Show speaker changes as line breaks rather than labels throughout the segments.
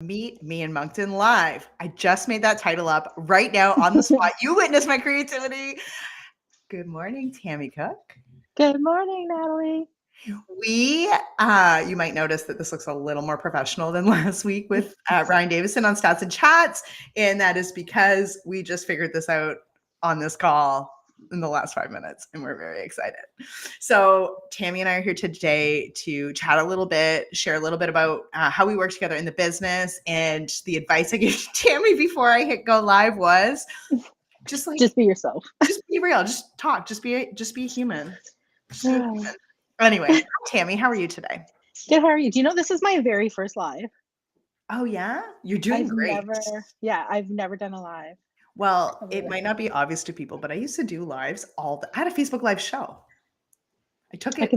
Meet Me in Moncton Live. I just made that title up right now on the spot. You witness my creativity. Good morning, Tammy Cook.
Good morning, Natalie.
You might notice that this looks a little more professional than last week with Ryan Davison on Stats and Chats. And that is because we just figured this out on this call in the last 5 minutes, and we're very excited. So Tammy and I are here today to chat a little bit, share a little bit about how we work together in the business. And the advice I gave Tammy before I hit go live was just
be yourself.
Just be real. Just talk. Just be human. Just be human. Anyway, Tammy, how are you today?
Good, how are you? Do you know this is my very first live?
Oh yeah? You're doing great.
I've never done a live.
Well, it might not be obvious to people, but I used to do lives I had a Facebook Live show. I took it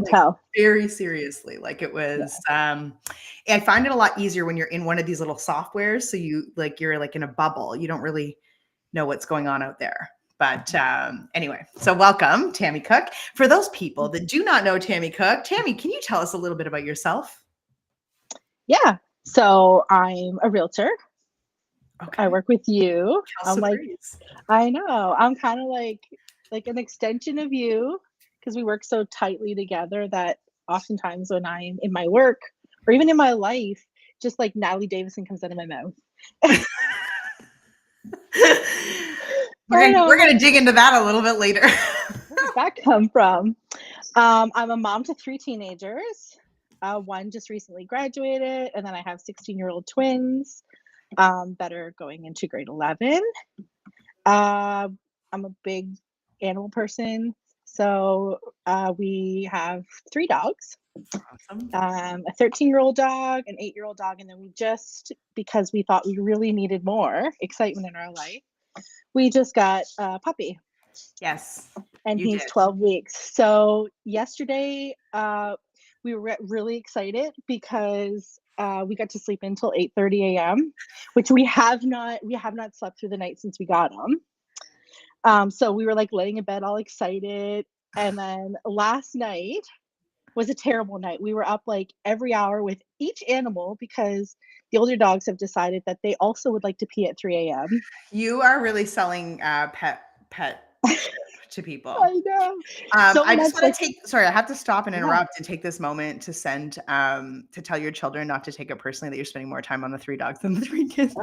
very seriously. Like it was, I find it a lot easier when you're in one of these little softwares. So you're like in a bubble. You don't really know what's going on out there. But anyway, so welcome, Tammy Cook. For those people that do not know Tammy Cook, Tammy, can you tell us a little bit about yourself?
Yeah. So I'm a realtor. Okay. I work with you. I know. I'm kind of like an extension of you because we work so tightly together that oftentimes when I'm in my work or even in my life, just like Natalie Davison comes out of my mouth.
We're gonna dig into that a little bit later.
Where did that come from? I'm a mom to 3 teenagers. One just recently graduated, and then I have 16-year-old twins that are going into grade 11. I'm a big animal person, so we have 3 dogs.
Awesome.
A 13-year-old dog, an 8-year-old dog, and then we just, because we thought we really needed more excitement in our life, we just got a puppy.
Yes.
And he's 12 weeks. So yesterday, we were really excited because we got to sleep until 8:30 a.m., which we have not slept through the night since we got him. So we were like laying in bed all excited. And then last night was a terrible night. We were up like every hour with each animal because the older dogs have decided that they also would like to pee at 3 a.m.
You are really selling pet to people.
I know.
I just want to I have to stop and interrupt and take this moment to send to tell your children not to take it personally that you're spending more time on the 3 dogs than the 3 kids.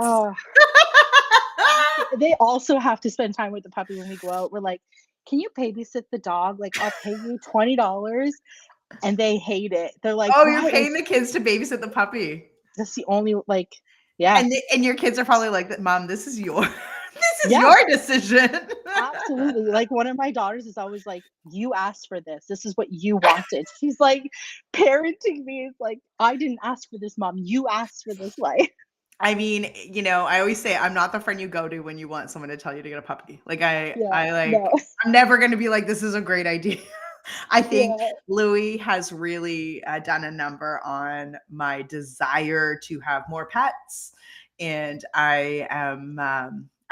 They also have to spend time with the puppy when we go out. We're like, can you babysit the dog? Like, I'll pay you $20. And they hate it. They're like,
oh, you're paying the kids to babysit the puppy.
That's the only, yeah.
And your kids are probably like, Mom, this is your your decision.
Absolutely. Like one of my daughters is always like, you asked for this. This is what you wanted. She's like, parenting me is like, I didn't ask for this, Mom. You asked for this life.
I mean, I always say I'm not the friend you go to when you want someone to tell you to get a puppy. Like I'm never going to be like, this is a great idea. I think Louis has really done a number on my desire to have more pets. And I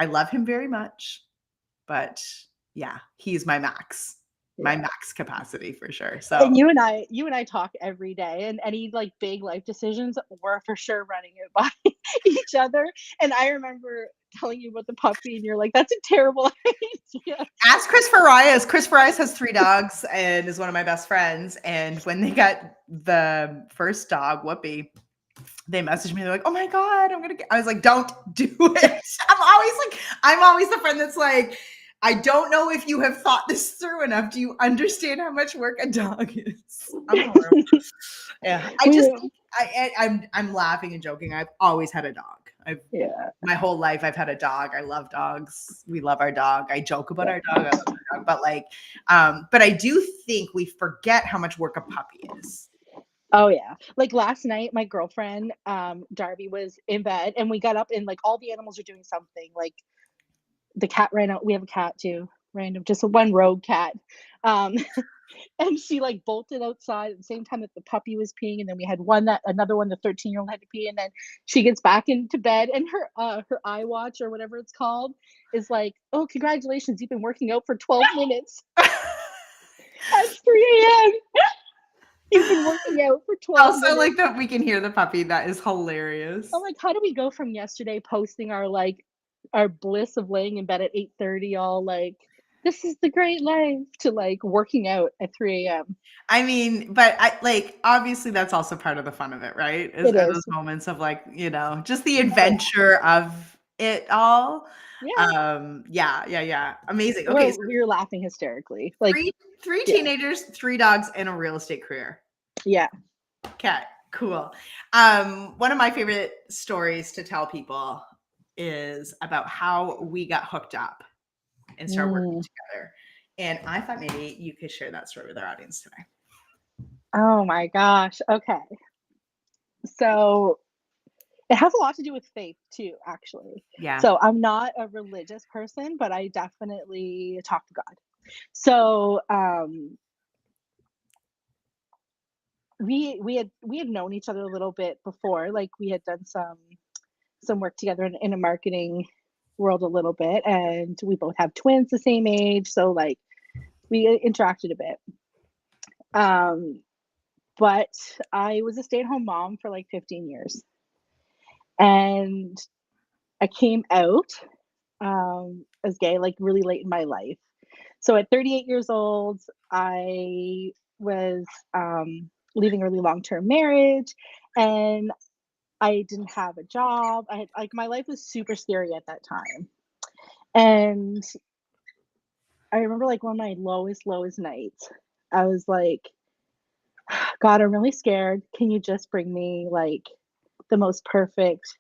love him very much, but yeah, he's my max. My max capacity for sure. So
and you and I talk every day, and any like big life decisions, we're for sure running it by each other. And I remember telling you about the puppy, and you're like, "That's a terrible idea."
Ask Chris Farias. Chris Farias has 3 dogs and is one of my best friends. And when they got the first dog, Whoopi, they messaged me. They're like, "Oh my God, I was like, don't do it." I'm always the friend that's like, I don't know if you have thought this through enough. Do you understand how much work a dog is? I'm horrible. Yeah. I'm laughing and joking. I've always had a dog. My whole life I've had a dog. I love dogs. We love our dog. I joke about our dog. I love our dog. But I do think we forget how much work a puppy is.
Oh yeah. Like last night, my girlfriend, Darby, was in bed and we got up and like all the animals are doing something. Like the cat ran out. We have a cat too, random, just one rogue cat. And she like bolted outside at the same time that the puppy was peeing. And then we had another one, the 13-year-old had to pee. And then she gets back into bed and her iWatch or whatever it's called is like, oh, congratulations. You've been working out for 12 minutes. At 3 a.m. You've been working out for 12
Also,
minutes.
like that we can hear the puppy. That is
I'm
hilarious.
like, how do we go from yesterday posting our bliss of laying in bed at 8:30, all like, this is the great life, to like working out at 3 a.m.
I mean, but I like obviously that's also part of the fun of it, right? Is
It
are
is.
those moments of like, just the
Oh yeah.
adventure of it all.
Yeah.
Yeah. Amazing. Okay, so
We were laughing hysterically. Like,
three
yeah.
teenagers, three dogs, and a real estate career.
Yeah.
Okay, cool. One of my favorite stories to tell people is about how we got hooked up and started working
Mm.
together. And I thought maybe you could share that story with our audience today.
Oh my gosh. Okay. So it has a lot to do with faith too, actually.
Yeah.
So I'm not a religious person, but I definitely talk to God. So we had known each other a little bit before. Like we had done some work together in a marketing world a little bit, and we both have twins the same age, so like we interacted a bit. Um, but I was a stay-at-home mom for like 15 years, and I came out as gay like really late in my life. So at 38 years old, I was leaving a really long-term marriage, and I didn't have a job. I had like my life was super scary at that time. And I remember like one of my lowest nights. I was like, God, I'm really scared. Can you just bring me like the most perfect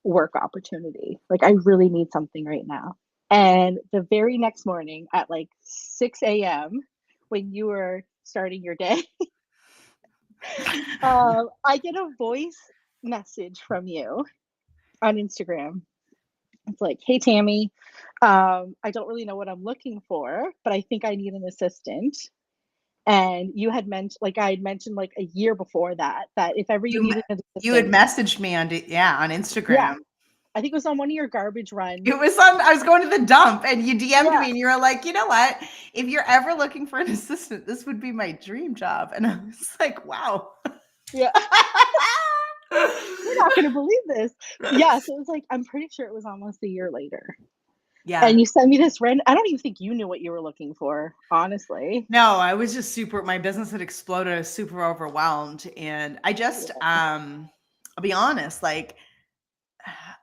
work opportunity? Like I really need something right now. And the very next morning at like 6 a.m., when you were starting your day, I get a voice message from you on Instagram. It's like, "Hey, Tammy, I don't really know what I'm looking for, but I think I need an assistant." And you had mentioned, like I had mentioned, like a year before that, that if ever you
You
needed an
you had
assistant,
messaged me on on
yeah,
Instagram.
I think it was on one of your garbage runs.
It was on I was going to the dump and you DM'd
Yeah,
me and you were like, "You know what? If you're ever looking for an assistant, this would be my dream job." And I was like, "Wow."
yeah, you're not gonna believe this. Yeah, so it was like I'm pretty sure it was almost a year later,
Yeah.
and you sent me this random. I don't even think you knew what you were looking for, honestly.
No, I was just super my business had exploded, I was super overwhelmed, and I just,
Yeah.
I'll be honest, like,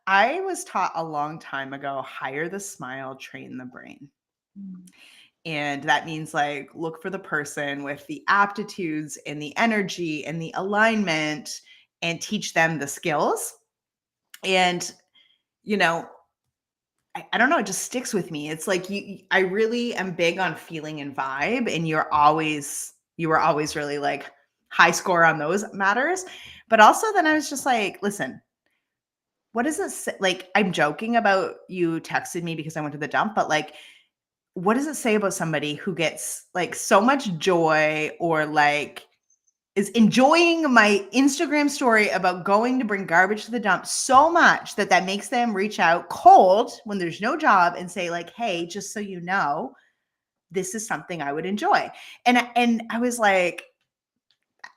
I was taught a long time ago, hire the smile, train the brain.
Mm.
And that means like look for the person with the aptitudes and the energy and the alignment and teach them the skills. And, you know, I don't know, it just sticks with me. It's like I really am big on feeling and vibe, and you were always really like high score on those matters. But also then I was just like, listen, what does it say? Like, I'm joking about you texted me because I went to the dump, but like, what does it say about somebody who gets like so much joy or like is enjoying my Instagram story about going to bring garbage to the dump so much that that makes them reach out cold when there's no job and say like, "Hey, just so you know, this is something I would enjoy." And I was like,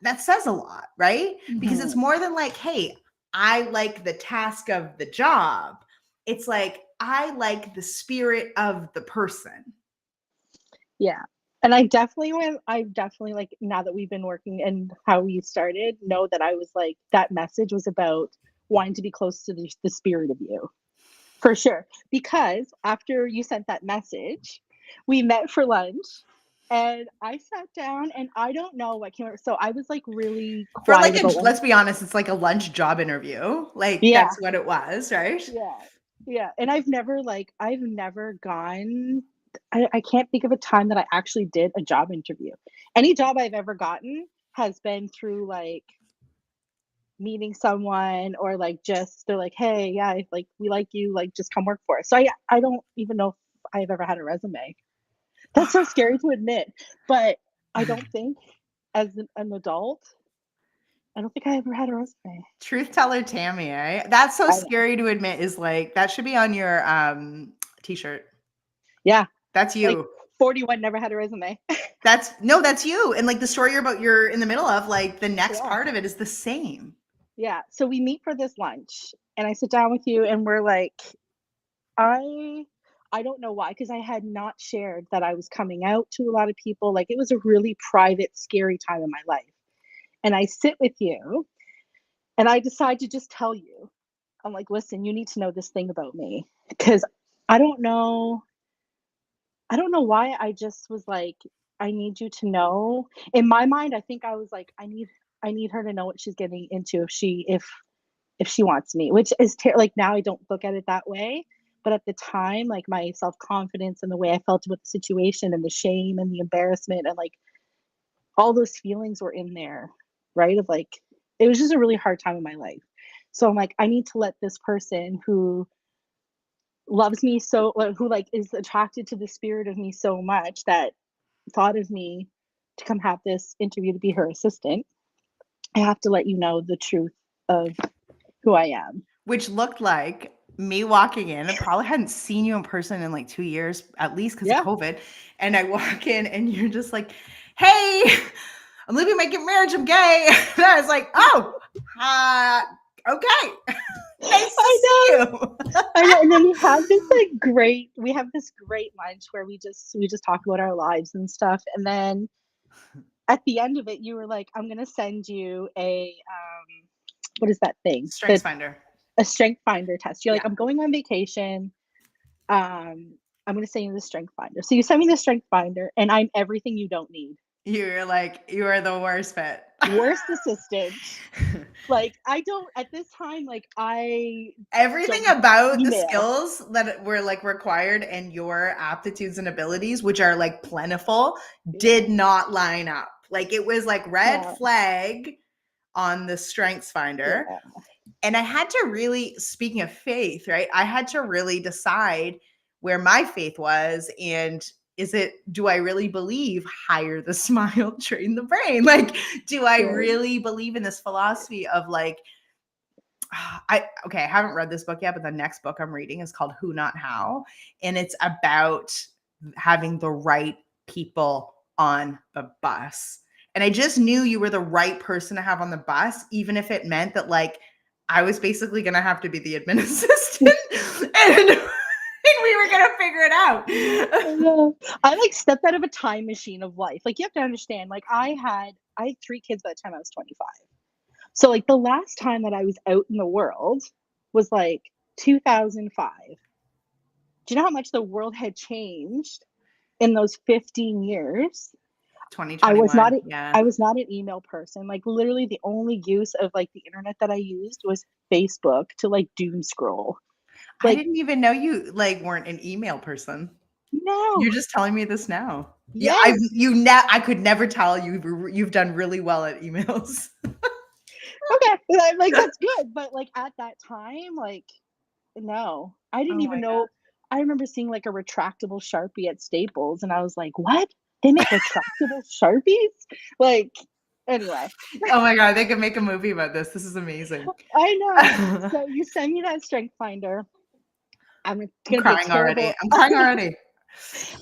that says a lot, right? Because it's
Mhm.
more than like, "Hey, I like the task of the job." It's like, I like the spirit of the person.
Yeah. And I definitely like now that we've been working and how we started, know that I was like that message was about wanting to be close to the spirit of you. For sure. Because after you sent that message, we met for lunch and I sat down and I don't know what came out. So I was like really
For
quiet
like a
about one.
let's be honest, it's like a lunch job interview. Like
Yeah.
that's what it was, right?
Yeah. Yeah. And I've never gone. I can't think of a time that I actually did a job interview. Any job I've ever gotten has been through like meeting someone or like just they're like, hey, yeah, like we like you, like just come work for us. So I don't even know if I've ever had a resume. That's so scary to admit. But I don't think as an adult, I don't think I ever had a resume.
Truth teller Tammy, eh? That's so
I know.
scary to admit is like that should be on your t-shirt.
Yeah.
That's
Like
you.
41 never had a resume.
That's you. And like the story you're in the middle of, like the next part of it is the same.
Yeah. So we meet for this lunch and I sit down with you and we're like, I I don't know why, because I had not shared that I was coming out to a lot of people. Like it was a really private, scary time in my life. And I sit with you and I decide to just tell you. I'm like, listen, you need to know this thing about me. Because I don't know. I don't know why I just was like, I need you to know. In my mind, I think I was like, I need her to know what she's getting into if she wants me, which is like now I don't look at it that way. But at the time, like my self confidence and the way I felt about the situation and the shame and the embarrassment and like all those feelings were in there, right? Of like, it was just a really hard time in my life. So I'm like, I need to let this person who loves me so, who like is attracted to the spirit of me so much that thought of me to come have this interview to be her assistant. I have to let you know the truth of who I am.
Which looked like me walking in. I probably hadn't seen you in person in like 2 years, at least because of
Yeah.
COVID. And I walk in and you're just like, hey, I'm leaving my marriage. I'm gay. And I was like, oh, okay. Nice to see you.
I know. And then we have this great lunch where we just talk about our lives and stuff. And then at the end of it, you were like, I'm gonna send you a what is that thing?
Strengths finder.
A strength finder test. You're like,
Yeah.
I'm going on vacation. I'm gonna send you the strength finder. So you send me the strength finder, and I'm everything you don't need.
You're like, you are the worst fit.
Worst assistant. Like I don't at this time, like
Everything
don't
about the
email.
skills that were like required and your aptitudes and abilities, which are like plentiful, did not line up. Like it was like red flag on the strengths finder.
Yeah.
And I had to really, speaking of faith, right? I had to really decide where my faith was. And do I really believe hire the smile, train the brain? Like, do I really believe in this philosophy of like, I haven't read this book yet, but the next book I'm reading is called Who Not How. And it's about having the right people on the bus. And I just knew you were the right person to have on the bus, even if it meant that like I was basically going to have to be the admin assistant and we were going to figure it out.
I like stepped out of a time machine of life. Like you have to understand, like I had 3 kids by the time I was 25. So like the last time that I was out in the world was like 2005. Do you know how much the world had changed in those 15 years?
2021.
I was not an email person. Like literally the only use of like the internet that I used was Facebook to like doom scroll.
Like, I didn't even know you like weren't an email person.
No.
You're just telling me this now.
Yes.
Yeah, I could never tell you've done really well at emails.
Okay. I'm like, that's good. But like at that time, like, no, I didn't even know. I remember seeing like a retractable Sharpie at Staples and I was like, what? They make retractable Sharpies? Like, anyway.
Oh my God, they could make a movie about this. This is amazing.
I know. So you send me that strength finder. I'm
crying already. I'm crying already.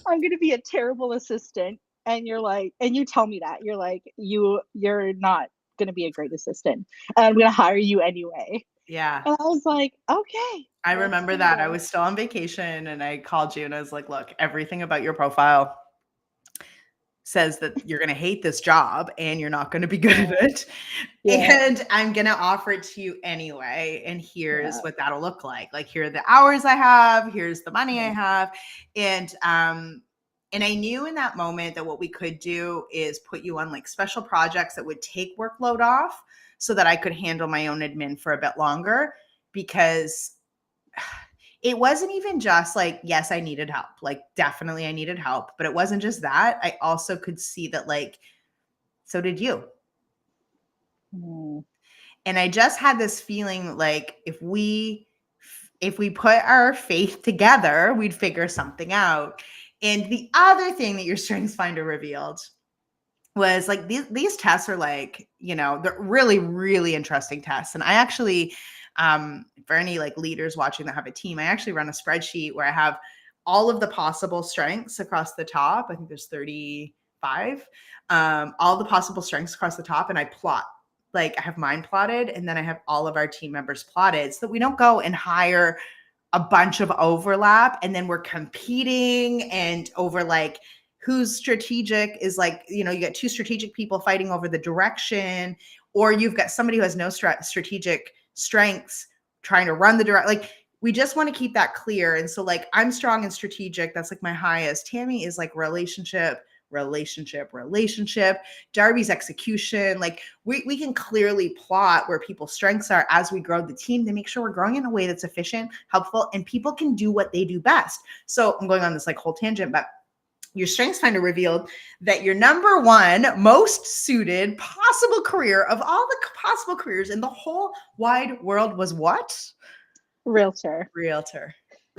I'm going to be a terrible assistant. And you're like, and you tell me that you're like, you're not going to be a great assistant. And I'm going to hire you anyway.
Yeah.
And I was like, okay.
I remember that. I was still on vacation and I called you and I was like, look, everything about your profile says that you're going to hate this job and you're not going to be good at it. Yeah. And I'm going to offer it to you anyway. And here's what that'll look like. Like, here are the hours I have. Here's the money I have. And I knew in that moment that what we could do is put you on like special projects that would take workload off so that I could handle my own admin for a bit longer, because it wasn't even just like, yes, I needed help. Like, definitely I needed help, but it wasn't just that. I also could see that like, so did you. And I just had this feeling like if we put our faith together, we'd figure something out. And the other thing that your strengths finder revealed was like these tests are like, they're really, really interesting tests. And I actually, for any like leaders watching that have a team, I actually run a spreadsheet where I have all of the possible strengths across the top. I think there's 35. All the possible strengths across the top, and I plot. Like I have mine plotted, and then I have all of our team members plotted, so that we don't go and hire a bunch of overlap and then we're competing and over like who's strategic is like, you know, you get two strategic people fighting over the direction, or you've got somebody who has no strategic strengths trying to run the direct. Like we just want to keep that clear. And so like I'm strong and strategic. That's like my highest. Tammy is like relationship. Darby's execution. Like we can clearly plot where people's strengths are as we grow the team to make sure we're growing in a way that's efficient, helpful, and people can do what they do best. So I'm going on this like whole tangent, but your strengths finder revealed that your number one most suited possible career of all the possible careers in the whole wide world was what?
Realtor.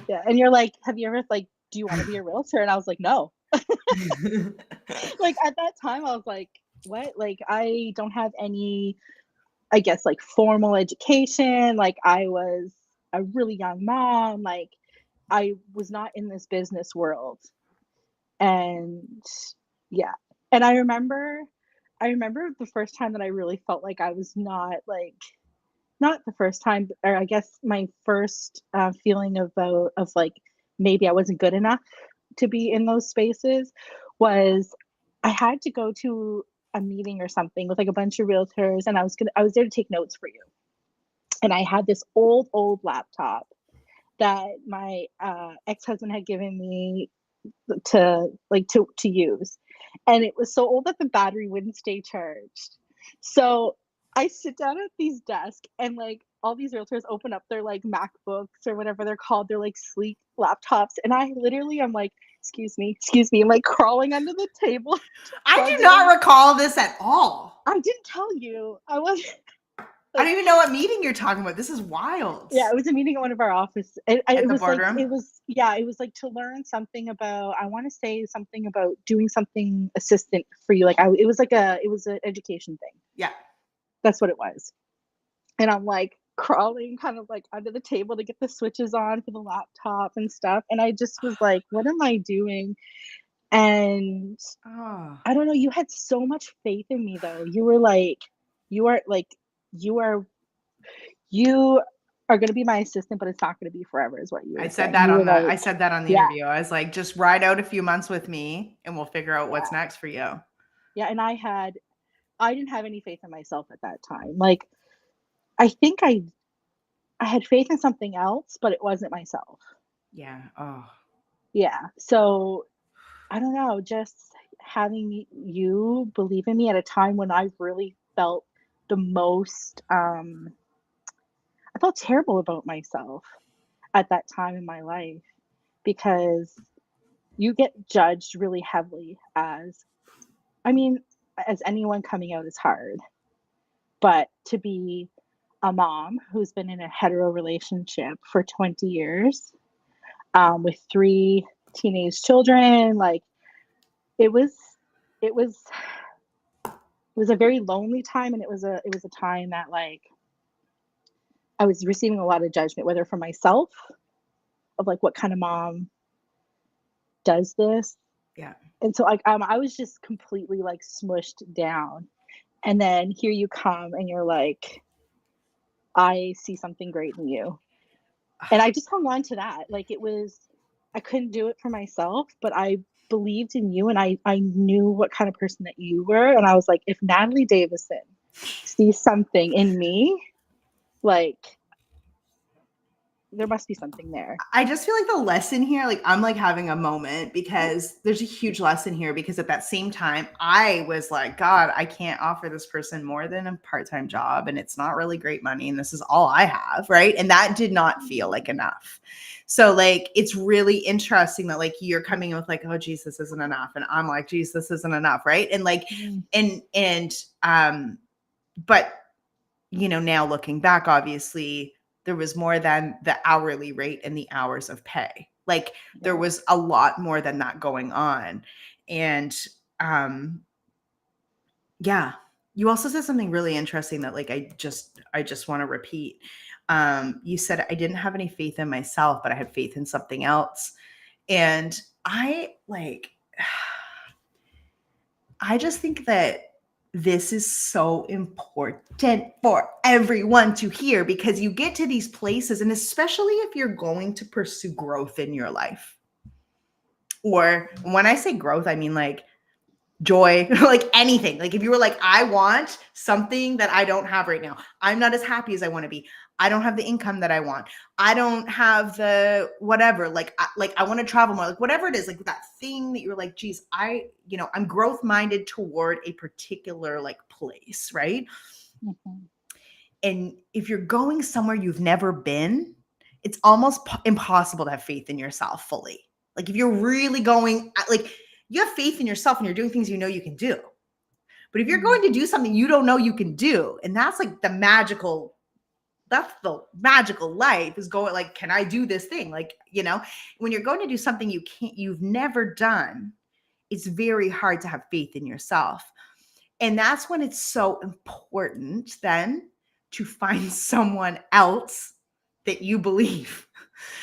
Yeah. And you're like, have you ever like, do you want to be a realtor? And I was like, no. Like at that time I was like, what? Like I don't have any, I guess, like formal education. Like I was a really young mom. Like I was not in this business world. And yeah. And I remember the first time that I really felt like I was not the first time, or I guess my first feeling of like maybe I wasn't good enough to be in those spaces was I had to go to a meeting or something with like a bunch of realtors, and I was there to take notes for you. And I had this old laptop that my ex-husband had given me to use, and it was so old that the battery wouldn't stay charged. So I sit down at these desks, and like all these realtors open up their like MacBooks or whatever they're called, they're like sleek laptops, and I literally am like, excuse me, I'm like crawling under the table.
I do not recall this at all.
I didn't tell you. I was
I don't even know what meeting you're talking about. This is wild.
Yeah, it was a meeting at one of our offices.
At the boardroom?
It was like to learn something about, I want to say something about doing something assistant for you. Like it was an education thing.
Yeah.
That's what it was. And I'm like crawling kind of like under the table to get the switches on for the laptop and stuff. And I just was like, what am I doing? And I don't know, you had so much faith in me though. You were like, you are going to be my assistant, but it's not going to be forever, is what you were saying.
I said that on the interview. I was like, just ride out a few months with me and we'll figure out what's next for you.
Yeah. And I didn't have any faith in myself at that time. Like, I think I had faith in something else, but it wasn't myself.
Yeah. Oh.
Yeah. So I don't know, just having you believe in me at a time when I really felt the most, I felt terrible about myself at that time in my life, because you get judged really heavily as anyone coming out is hard. But to be a mom who's been in a hetero relationship for 20 years, with 3 teenage children, like it was a very lonely time, and it was a time that like I was receiving a lot of judgment, whether from myself of like, what kind of mom does this?
Yeah.
And so like I was just completely like smushed down. And then here you come and you're like, I see something great in you. And I just hung on to that. Like I couldn't do it for myself, but I believed in you, and I knew what kind of person that you were. And I was like, if Natalie Davison sees something in me, like there must be something there.
I just feel like the lesson here, like I'm like having a moment, because there's a huge lesson here, because at that same time I was like, God, I can't offer this person more than a part-time job, and it's not really great money, and this is all I have, right? And that did not feel like enough. So like it's really interesting that like you're coming in with like, oh geez, this isn't enough, and I'm like, geez, this isn't enough, right? And like but you know, now looking back, obviously there was more than the hourly rate and the hours of pay. Like there was a lot more than that going on. And yeah, you also said something really interesting that like I just want to repeat. You said I didn't have any faith in myself, but I had faith in something else. And I just think that this is so important for everyone to hear, because you get to these places, and especially if you're going to pursue growth in your life. Or when I say growth, I mean like joy, like anything. Like if you were like, I want something that I don't have right now. I'm not as happy as I want to be. I don't have the income that I want. I don't have the whatever. Like I want to travel more. Like whatever it is, like that thing that you're like, geez, I'm growth minded toward a particular like place, right?
Mhm.
And if you're going somewhere you've never been, it's almost impossible to have faith in yourself fully. Like if you're really going, like you have faith in yourself and you're doing things you know you can do. But if you're
Mhm.
going to do something you don't know you can do, and that's like that's the magical life, is going like, can I do this thing? Like, when you're going to do something you've never done, it's very hard to have faith in yourself. And that's when it's so important then to find someone else that you believe.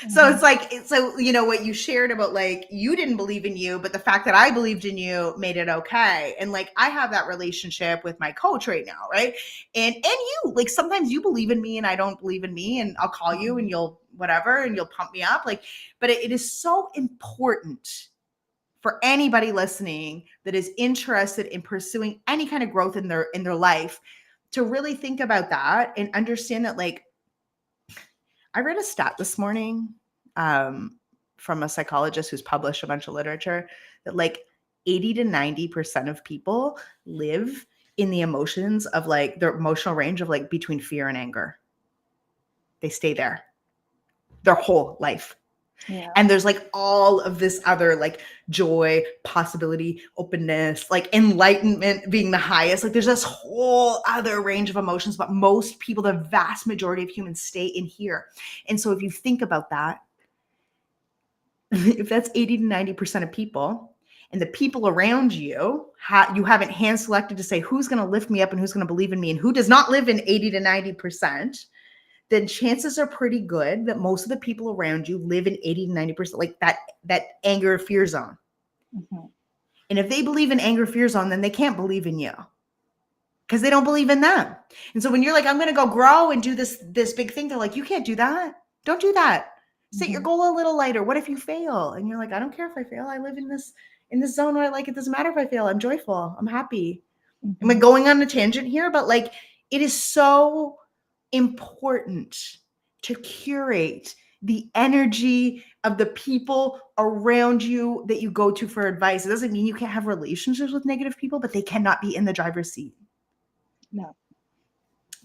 So
Mhm.
it's like, what you shared about like, you didn't believe in you, but the fact that I believed in you made it okay. And like, I have that relationship with my coach right now. Right. And you, like, sometimes you believe in me and I don't believe in me, and I'll call you and you'll whatever, and you'll pump me up. Like, but it is so important for anybody listening that is interested in pursuing any kind of growth in their life to really think about that and understand that, like, I read a stat this morning from a psychologist who's published a bunch of literature that like 80 to 90% of people live in the emotions of like their emotional range of like between fear and anger. They stay there their whole life.
Yeah.
And there's like all of this other like joy, possibility, openness, like enlightenment being the highest. Like there's this whole other range of emotions, but most people, the vast majority of humans, stay in here. And so if you think about that, if that's 80 to 90% of people, and the people around you, you haven't hand selected to say who's going to lift me up and who's going to believe in me and who does not live in 80 to 90%, then chances are pretty good that most of the people around you live in 80 to 90%, like that anger fear zone.
Mm-hmm.
And if they believe in anger fear zone, then they can't believe in you because they don't believe in them. And so when you're like, I'm going to go grow and do this big thing, they're like, you can't do that. Don't do that. Set your goal a little lighter. What if you fail? And you're like, I don't care if I fail. I live in this zone where it doesn't matter if I fail. I'm joyful. I'm happy.
Mm-hmm.
Am I going on a tangent here? But like, it is so important to curate the energy of the people around you that you go to for advice. It doesn't mean you can't have relationships with negative people, but they cannot be in the driver's seat.
No.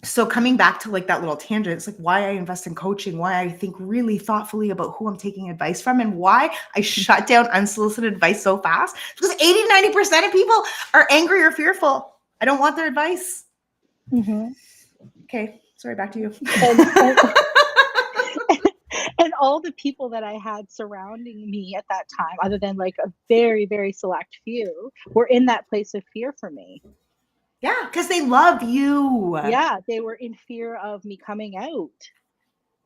So coming back to like that little tangent, it's like why I invest in coaching, why I think really thoughtfully about who I'm taking advice from, and why I shut down unsolicited advice so fast. Because 80-90% of people are angry or fearful. I don't want their advice.
Mm-hmm.
Okay, sorry, back to you.
And all the people that I had surrounding me at that time, other than like a very, very select few, were in that place of fear for me.
Yeah, because they love you.
Yeah, they were in fear of me coming out.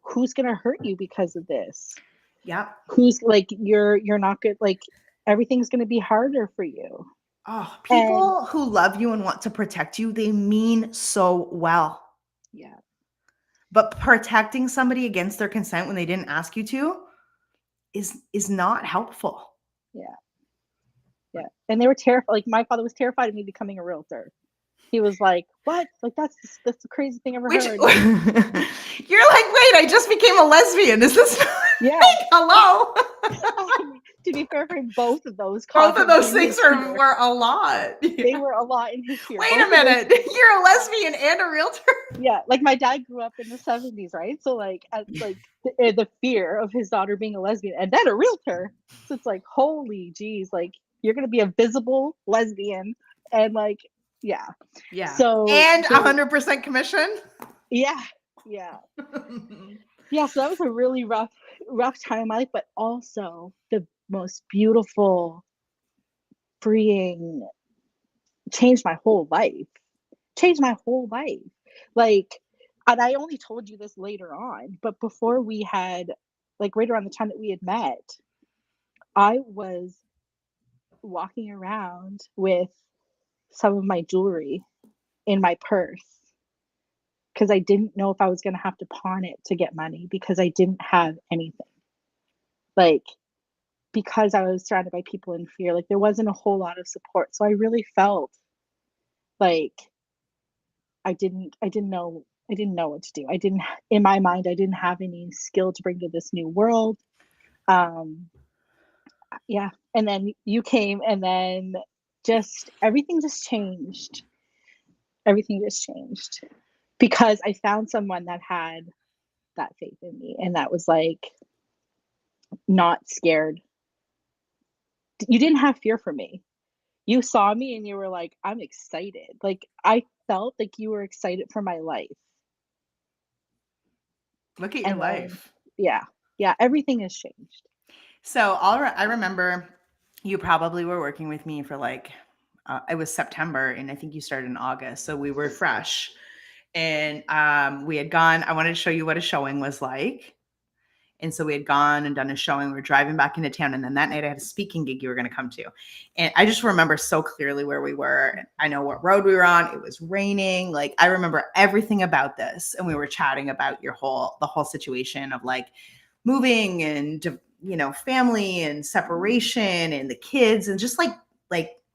Who's gonna hurt you because of this?
Yep.
Who's like you're not good, like everything's gonna be harder for you.
Oh,
And
people who love you and want to protect you, they mean so well.
yeah.
But protecting somebody against their consent when they didn't ask you to is not helpful.
Yeah. Yeah. And they were terrified. Like my father was terrified of me becoming a realtor. He was like, "What? Like that's the craziest thing I ever
Which
heard."
you're like, wait, I just became a lesbian. Is this
Yeah.
like, hello?
To be fair for him, both of those
Both of those
contributed
things were a lot.
They were a lot in his fear.
Wait
Both
a minute. You're a lesbian and a realtor?
yeah, like my dad grew up in the 70s, right? So like the fear of his daughter being a lesbian and then a realtor. So it's like, holy geez, like you're gonna be a visible lesbian and like yeah. So
and 100% commission.
Yeah. Yeah, so that was a really rough time in my life, but also the most beautiful, freeing, changed my whole life. Like, and I only told you this later on, but before we had, like, right around the time that we had met, I was walking around with some of my jewelry in my purse because I didn't know if I was going to have to pawn it to get money because I didn't have anything. Like, because I was surrounded by people in fear, like there wasn't a whole lot of support. So I really felt like I didn't know what to do. I didn't in my mind I didn't have any skill to bring to this new world. Um yeah, and then you came and then just everything just changed. Everything just changed because I found someone that had that faith in me and that was like not scared. You didn't have fear for me. You saw me and you were like, I'm excited. Like I felt like you were excited for my life.
Look at your
And then
life.
yeah, yeah, everything has changed.
So I remember you probably were working with me for like, it was September and I think you started in August. So we were fresh and we had gone, I wanted to show you what a showing was like. And so we had gone and done a showing. We were driving back into town. And then that night I had a speaking gig you were going to come to. And I just remember so clearly where we were. I know what road we were on. It was raining. Like I remember everything about this. And we were chatting about the whole situation of like moving and, you know, family and separation and the kids and just like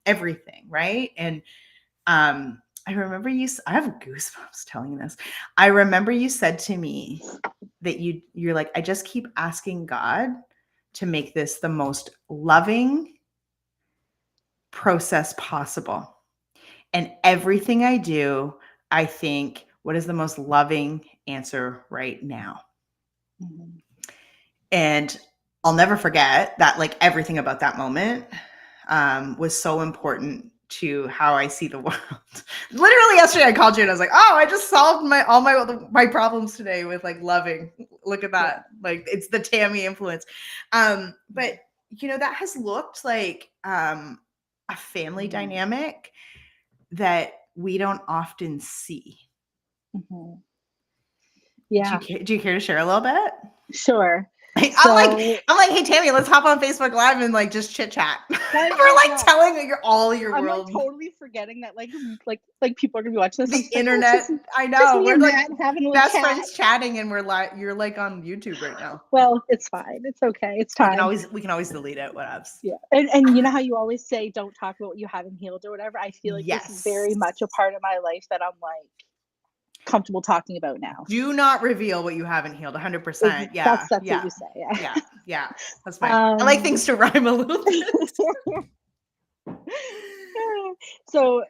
everything. Right. And, I remember I have goosebumps telling you this. I remember you said to me that you're like, I just keep asking God to make this the most loving process possible. And everything I do, I think, what is the most loving answer right now?
Mhm.
And I'll never forget that, like everything about that moment was so important to how I see the world. Literally yesterday I called you and I was like, oh, I just solved all my problems today with like loving. Look at that.
Yeah.
Like it's the Tammy influence. But you know, that has looked like a family dynamic that we don't often see.
Mhm. Yeah,
Do you care to share a little bit?
sure.
I'm like, hey Tammy, let's hop on Facebook Live and like just chit chat. We're like
Yeah.
telling all your
I'm like
world,
totally forgetting that like people are gonna be watching this.
the
Like,
internet. I
just
know
me
we're
and
like
Matt having a little
best
chat.
friends chatting, and you're like on YouTube right now.
Well, it's fine. It's okay. It's time.
We can always delete it. Whatevs.
Yeah. And you know how you always say don't talk about what you haven't healed or whatever? I feel like this is
Yes.
very much a part of my life that I'm like comfortable talking about now.
Do not reveal what you haven't healed. 100%. Yeah.
That's
Yeah.
what you say. Yeah.
Yeah. Yeah. That's fine. I like things to rhyme a little bit.
So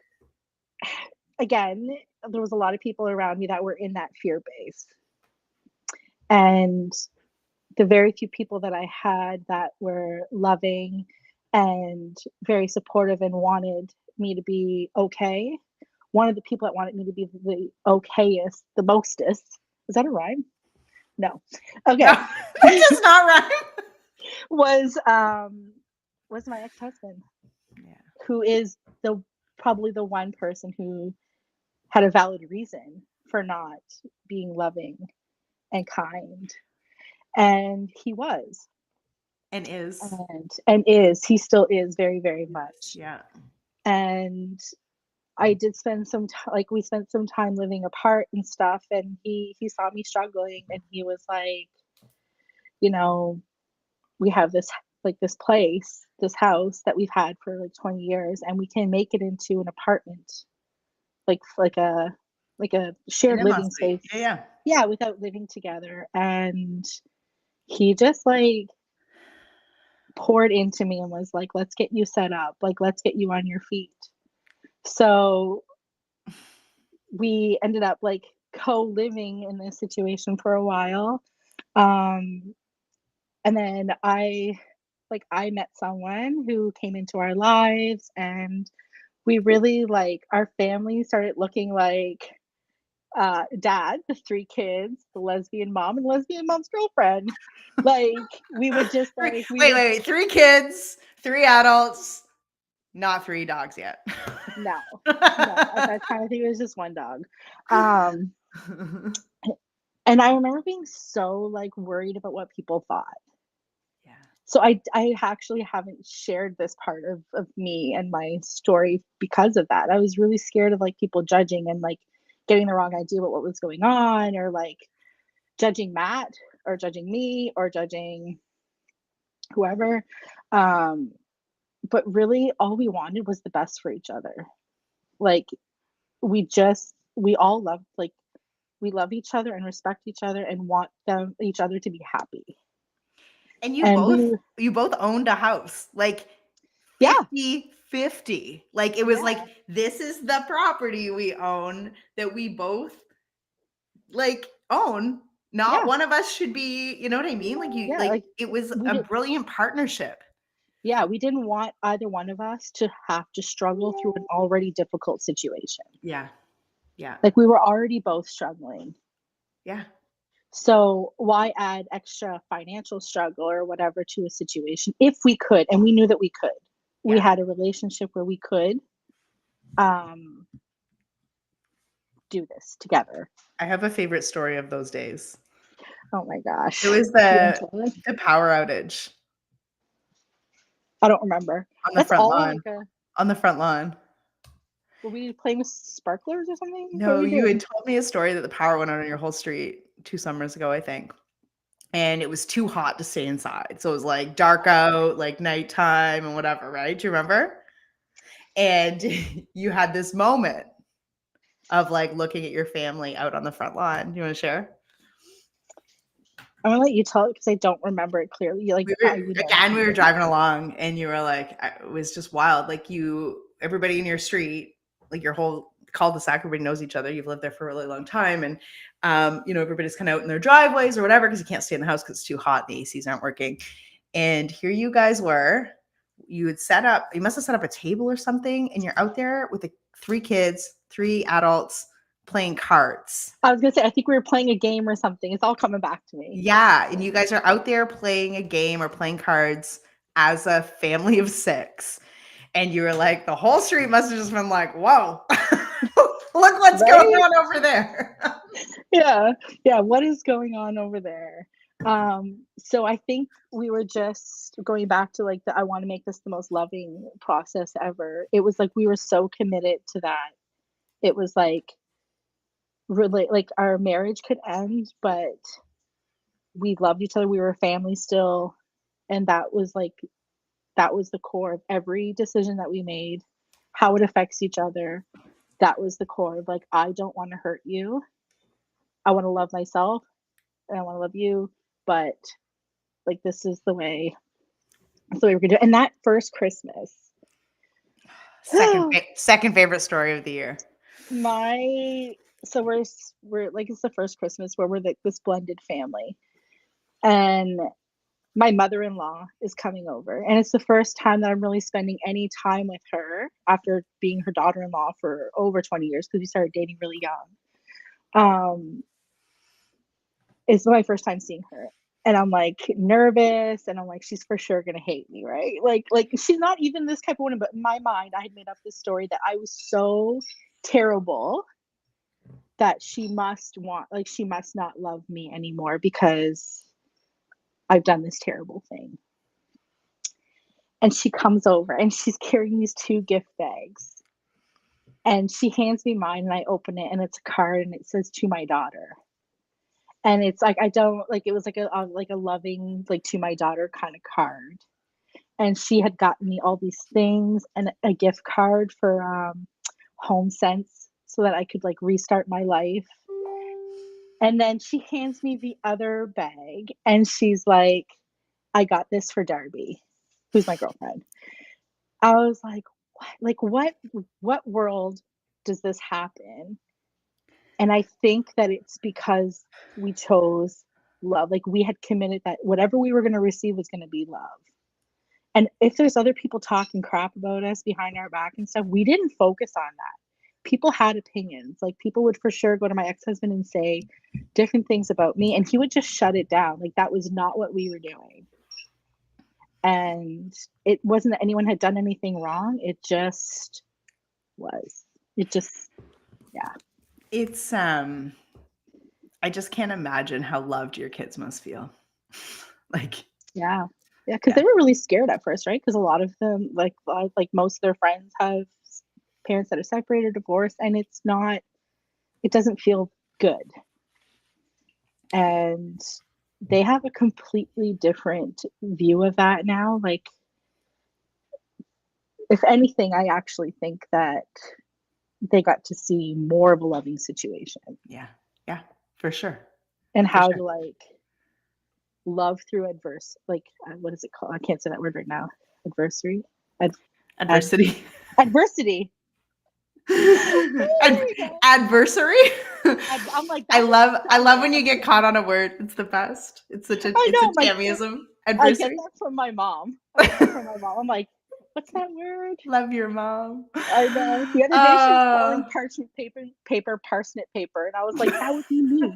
again, there was a lot of people around me that were in that fear base. And the very few people that I had that were loving and very supportive and wanted me to be okay. One of the people that wanted me to be the okayest, the mostest. Is that a rhyme? No. Okay.
No, that does not rhyme.
Was my ex-husband,
Yeah.
who is probably the one person who had a valid reason for not being loving and kind. And he was.
And is.
And is. He still is very, very much.
Yeah.
And I did spend we spent some time living apart and stuff, and he saw me struggling and he was like, you know, we have this this place, this house that we've had for like 20 years and we can make it into an apartment, like a
An
shared
in-law
living
suite.
space.
Yeah.
Yeah, without living together. And he just like poured into me and was like, let's get you set up, like let's get you on your feet. So we ended up like co-living in this situation for a while. And then I met someone who came into our lives and we really like our family started looking like dad, the three kids, the lesbian mom, and lesbian mom's girlfriend. Like we would just like
Wait. 3 kids, 3 adults, not 3 dogs yet.
no. At that time I think it was just one dog. Um and I remember being so like worried about what people thought.
Yeah.
So I actually haven't shared this part of me and my story because of that. I was really scared of like people judging and like getting the wrong idea about what was going on, or like judging Matt or judging me or judging whoever. Um, but really all we wanted was the best for each other. Like we all love, like, we love each other and respect each other and want each other to be happy.
And
And
you both owned a house, like
yeah,
50-50. Like it was
yeah,
like, this is the property we own that we both like own. Not
yeah,
one of us should be, you know what I mean? Like you
yeah.
like
Like
it was
we
a
did,
brilliant partnership.
yeah, we didn't want either one of us to have to struggle through an already difficult situation.
Yeah. Yeah.
Like we were already both struggling.
Yeah.
So why add extra financial struggle or whatever to a situation if we could? And we knew that we could. We
Yeah.
had a relationship where we could um, do this together.
I have a favorite story of those days.
Oh my gosh.
It was
You want to tell us?
the power outage
I don't remember.
on the
That's
front
all
lawn.
like a
On the front lawn.
were we playing with sparklers or something? What were
No,
we
you had
doing?
told me a story that the power went out on your whole street 2 summers ago, I think. And it was too hot to stay inside. So it was like dark out, like nighttime and whatever, right? Do you remember? And you had this moment of like looking at your family out on the front lawn. You want to share?
I'm gonna let you tell it because I don't remember it clearly. Like you know.
We were driving along and you were like, it was just wild. Like everybody in your street, like your whole cul-de-sac, everybody knows each other. You've lived there for a really long time. And, everybody's kind of out in their driveways or whatever, because you can't stay in the house because it's too hot. The ACs aren't working. And here you guys were, you must have set up a table or something. And you're out there with 3 kids, 3 adults playing cards.
I was gonna say I think we were playing a game or something. It's all coming back to me.
Yeah, and you guys are out there playing a game or playing cards as a family of 6. And you were like, the whole street must have just been like, whoa, look what's going
Right?
on over there.
Yeah. Yeah. What is going on over there? So I think we were just going back to like I want to make this the most loving process ever. It was like we were so committed to that. It was like really like our marriage could end, but we loved each other. We were a family still. And that was the core of every decision that we made, how it affects each other. That was the core of like, I don't want to hurt you. I want to love myself and I want to love you, but like this is the way we're gonna do it. And that first Christmas,
Second favorite story of the year.
so we're like it's the first Christmas where we're like this blended family. And my mother-in-law is coming over, and it's the first time that I'm really spending any time with her after being her daughter-in-law for over 20 years because we started dating really young. It's my first time seeing her, and I'm like nervous, and I'm like, she's for sure gonna hate me, right? Like she's not even this type of woman, but in my mind, I had made up this story that I was so terrible that she must not love me anymore because I've done this terrible thing. And she comes over and she's carrying these 2 gift bags. And she hands me mine and I open it and it's a card and it says to my daughter. And it's like I don't like it was like a loving like to my daughter kind of card. And she had gotten me all these things and a gift card for Home Sense so that I could like restart my life. And then she hands me the other bag and she's like, I got this for Darby, who's my girlfriend. I was like, what? Like, what world does this happen? And I think that it's because we chose love. Like, we had committed that whatever we were going to receive was going to be love. And if there's other people talking crap about us behind our back and stuff, we didn't focus on that. People had opinions. Like, people would for sure go to my ex-husband and say different things about me, and he would just shut it down. Like, that was not what we were doing. And it wasn't that anyone had done anything wrong. It just was. It just, yeah.
It's I just can't imagine how loved your kids must feel. Like,
Yeah. Yeah, because
Yeah.
they were really scared at first, right? Because a lot of them, like most of their friends have parents that are separated or divorced, and it doesn't feel good. And they have a completely different view of that now. Like, if anything, I actually think that they got to see more of a loving situation
Yeah. Yeah. For sure.
and
For
how
sure.
to like love through adverse, like what is it called? I can't say that word right now. Adversary, ad, ad,
Adversity.
adversity. There we go.
Adversary.
I'm like,
I
that
love
doesn't
I
sound
love
right.
when you get caught on a word. It's the best.
I
It's
know.
a
I'm like,
Tammyism.
I get
Adversary.
that from my mom. I get that from my mom. I'm like, what's that word?
Love your mom.
I know. The other day she was calling parchment paper parsnip paper, and I was like, that would be me.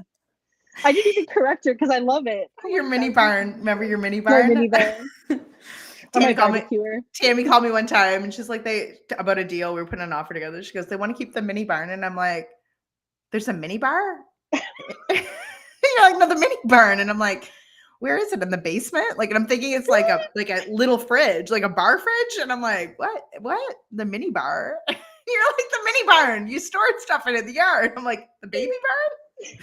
I didn't even correct her because I love it. I'm
Your
like,
mini
that would be
barn.
me.
Remember your mini
My
barn?
mini barn or my
Tammy called me.
barbecuer.
Tammy called me one time and she's like, about a deal. We were putting an offer together. She goes, they want to keep the mini barn. And I'm like, there's a mini bar? You're like, no, the mini barn. And I'm like, where is it? In the basement? Like, and I'm thinking it's like a little fridge, like a bar fridge. And I'm like, what? What? The mini bar? You're like the mini barn. You stored stuff in the yard. I'm like, the baby barn?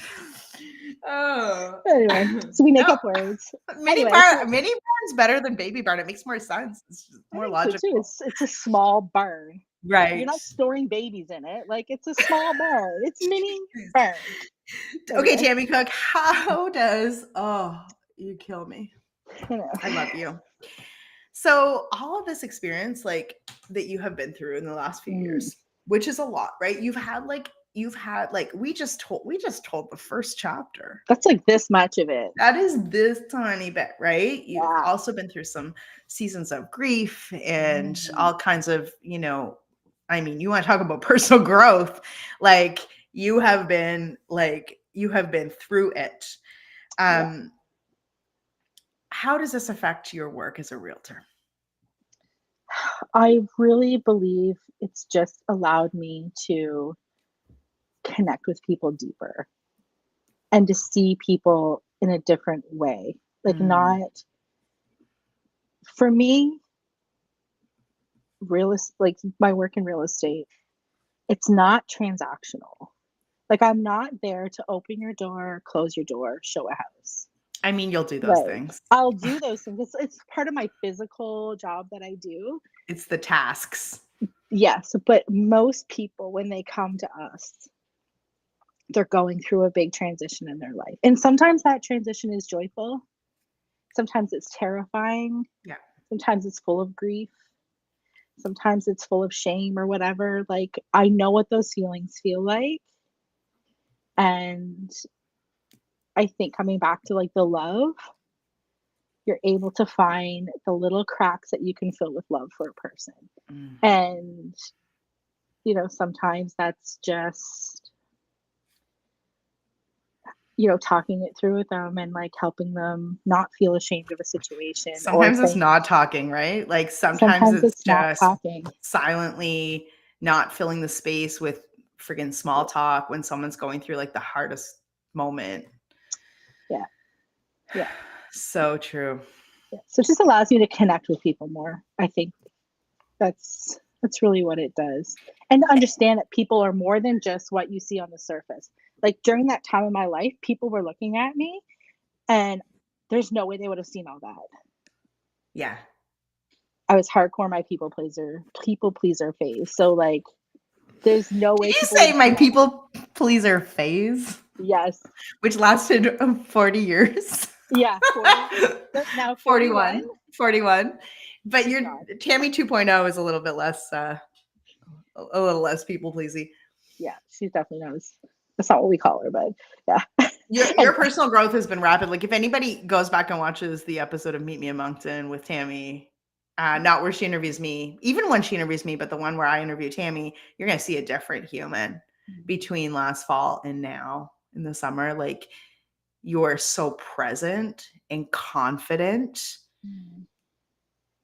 Oh.
Anyway, so we make
No,
up words.
mini
Anyway,
barn.
so
Mini barn's better than baby barn. It makes more sense. It's just
I
more
think so too.
logical.
It's a small barn. You're
Right.
not storing babies in it. Like, it's a small barn. It's mini barn.
Okay,
Anyway,
Tammy Cook, how does you kill me.
you know.
I love you. So all of this experience like that you have been through in the last few years, which is a lot, right? You've had we just told the first chapter.
That's like this much of it.
That is this tiny bit, right? You've
Yeah.
also been through some seasons of grief and all kinds of, I mean, you want to talk about personal growth, like you have been through it.
Yeah.
How does this affect your work as a realtor?
I really believe it's just allowed me to connect with people deeper and to see people in a different way. Like, not for me, like my work in real estate, it's not transactional. Like, I'm not there to open your door, close your door, show a house.
I mean, you'll do those
Like,
things.
I'll do those things. It's part of my physical job that I do.
It's the tasks.
Yes, but most people, when they come to us, they're going through a big transition in their life. And sometimes that transition is joyful. Sometimes it's terrifying.
Yeah.
Sometimes it's full of grief. Sometimes it's full of shame or whatever. Like, I know what those feelings feel like. And I think coming back to like the love, you're able to find the little cracks that you can fill with love for a person. And, sometimes that's just, talking it through with them and like helping them not feel ashamed of a situation.
Sometimes it's not talking, right? Like sometimes it's
not
just
talking.
silently not filling the space with friggin' small talk when someone's going through like the hardest moment.
Yeah. Yeah.
So true.
Yeah. So it just allows you to connect with people more. I think that's really what it does. And to understand that people are more than just what you see on the surface. Like, during that time of my life, people were looking at me and there's no way they would have seen all that.
Yeah.
I was hardcore my people pleaser phase. So like, there's no way.
Did you say my people pleaser phase?
Yes.
Which lasted 40 years.
Yeah. 40, now 41.
41. But your
God.
Tammy 2.0 is a little bit less people pleasy.
Yeah, she definitely knows. That's not what we call her, but yeah.
Your personal growth has been rapid. Like, if anybody goes back and watches the episode of Meet Me in Moncton with Tammy, not where she interviews me, even when she interviews me, but the one where I interview Tammy, you're going to see a different human between last fall and now in the summer. Like, you're so present and confident,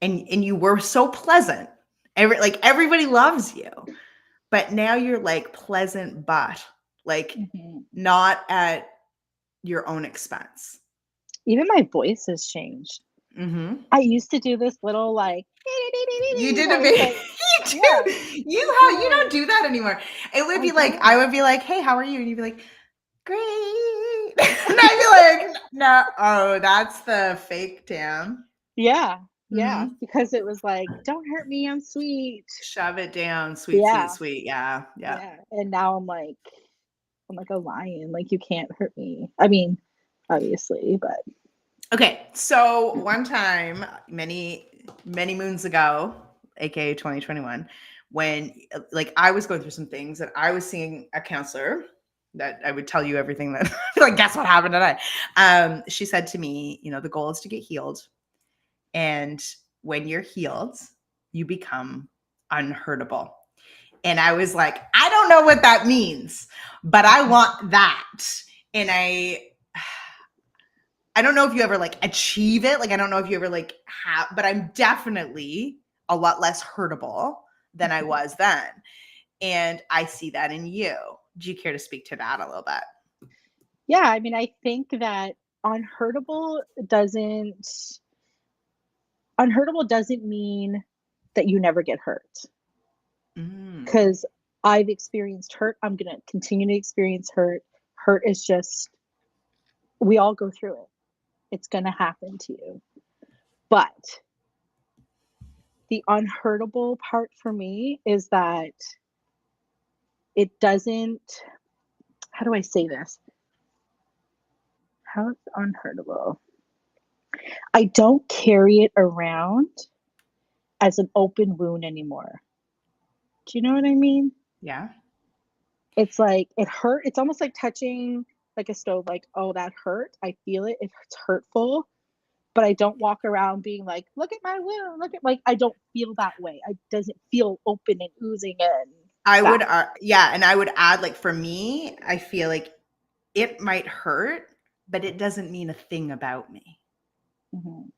and you were so pleasant. Everybody loves you, but now you're like pleasant, but like not at your own expense.
Even my voice has changed.
Mhm.
I used to do this little like
You did a
voice,
bit.
like,
You
yeah,
do. You
yeah,
don't do that anymore. It would
I
be like
don't.
I would be like, "Hey, how are you?" And you'd be like, "Great." And I'd be like, "No, oh, that's the fake Tam."
Yeah, yeah,
Mhm.
because it was like, don't hurt me, I'm sweet.
Shove it down, sweet, sweet,
Yeah,
sweet. Yeah, yeah.
yeah. And now I'm like a lion. Like you can't hurt me. I mean, obviously, but
Okay, so one time, many moons ago, aka 2021, when like I was going through some things and I was seeing a counselor that I would tell you everything that like guess what happened today. She said to me, the goal is to get healed, and when you're healed, you become unhurtable. And I was like, I don't know what that means, but I want that. And I don't know if you ever like achieve it. Like, I don't know if you ever like have, but I'm definitely a lot less hurtable than I was then. And I see that in you. Do you care to speak to that a little bit?
yeah, I mean, I think that unhurtable doesn't unhurtable doesn't mean that you never get hurt.
Mm,
Because I've experienced hurt. I'm gonna continue to experience hurt. Hurt is just we all go through it. It's gonna happen to you. But the unhurtable part for me is that it doesn't how do I say this? How is unhurtable? I don't carry it around as an open wound anymore. Do you know what I mean?
yeah.
It's like it hurt. It's almost like touching like a stove, like, oh, that hurt. I feel it. It's hurtful. But I don't walk around being like, look at my wound. Look at like I don't feel that way. I doesn't feel open and oozing and
I
that.
would, yeah. And I would add, like, for me, I feel like it might hurt, but it doesn't mean a thing about me.
Mhm.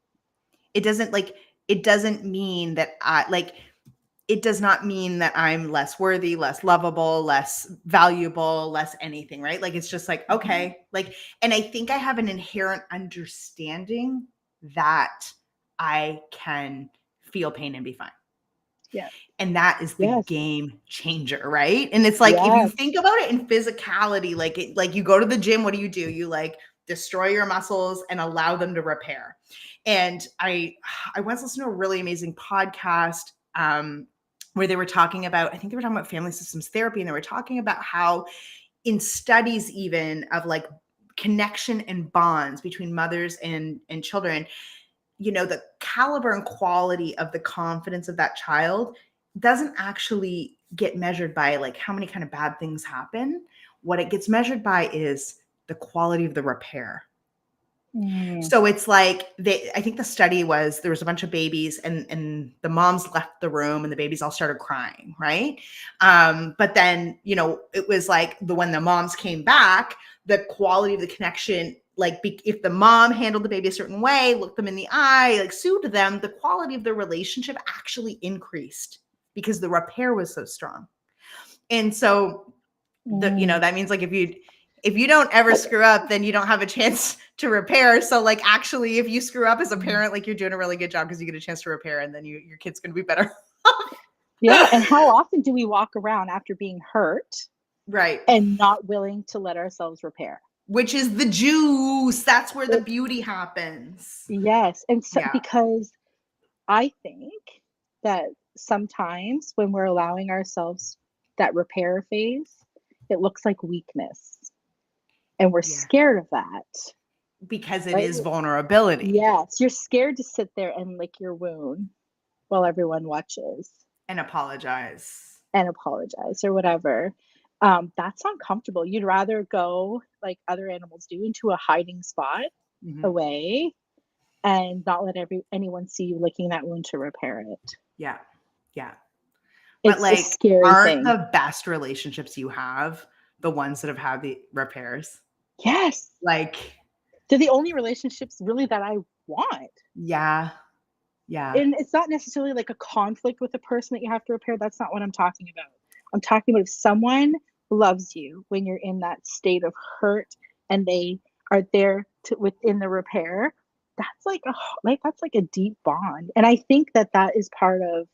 It doesn't mean that it does not mean that I'm less worthy, less lovable, less valuable, less anything, right? Like it's just like,
Mhm.
okay, like, and I think I have an inherent understanding that I can feel pain and be fine.
Yeah.
And that is the
Yes.
game changer, right? And it's like if you
Yes.
think about it in physicality, like you go to the gym, what do? You like destroy your muscles and allow them to repair. And I once listened to a really amazing podcast where they were talking about, I think they were talking about family systems therapy, and they were talking about how in studies even of like connection and bonds between mothers and children, the caliber and quality of the confidence of that child doesn't actually get measured by like how many kind of bad things happen. What it gets measured by is the quality of the repair.
Mm.
So it's like I think the study was there was a bunch of babies and the moms left the room and the babies all started crying, right? But then, it was like when the moms came back, the quality of the connection, like if the mom handled the baby a certain way, looked them in the eye, like soothed them, the quality of the relationship actually increased because the repair was so strong. And so
Mm.
that means like if you don't ever screw up, then you don't have a chance to repair. So like actually if you screw up as a
Mm.
parent, like you're doing a really good job because you get a chance to repair, and then your kid's going to be better.
Yeah. And how often do we walk around after being hurt
Right.
and not willing to let ourselves repair?
Which is the juice. That's where the
It,
beauty happens.
yes. And so,
Yeah.
because I think that sometimes when we're allowing ourselves that repair phase, it looks like weakness and we're
Yeah.
scared of that,
Because it
right?
is vulnerability.
Yes, you're scared to sit there and lick your wound while everyone watches
And apologize.
and apologize or whatever. That's uncomfortable. You'd rather go like other animals do into a hiding spot
Mhm.
away and not let anyone see you licking that wound to repair it.
Yeah. Yeah. But
It's a
like,
scary
aren't
thing.
the best relationships you have the ones that have had the repairs?
Yes.
Like,
They're the only relationships really that I want.
yeah. Yeah.
And it's not necessarily like a conflict with a person that you have to repair. That's not what I'm talking about. I'm talking about if someone loves you when you're in that state of hurt and they are there to within the repair, that's like a deep bond. And I think that is part of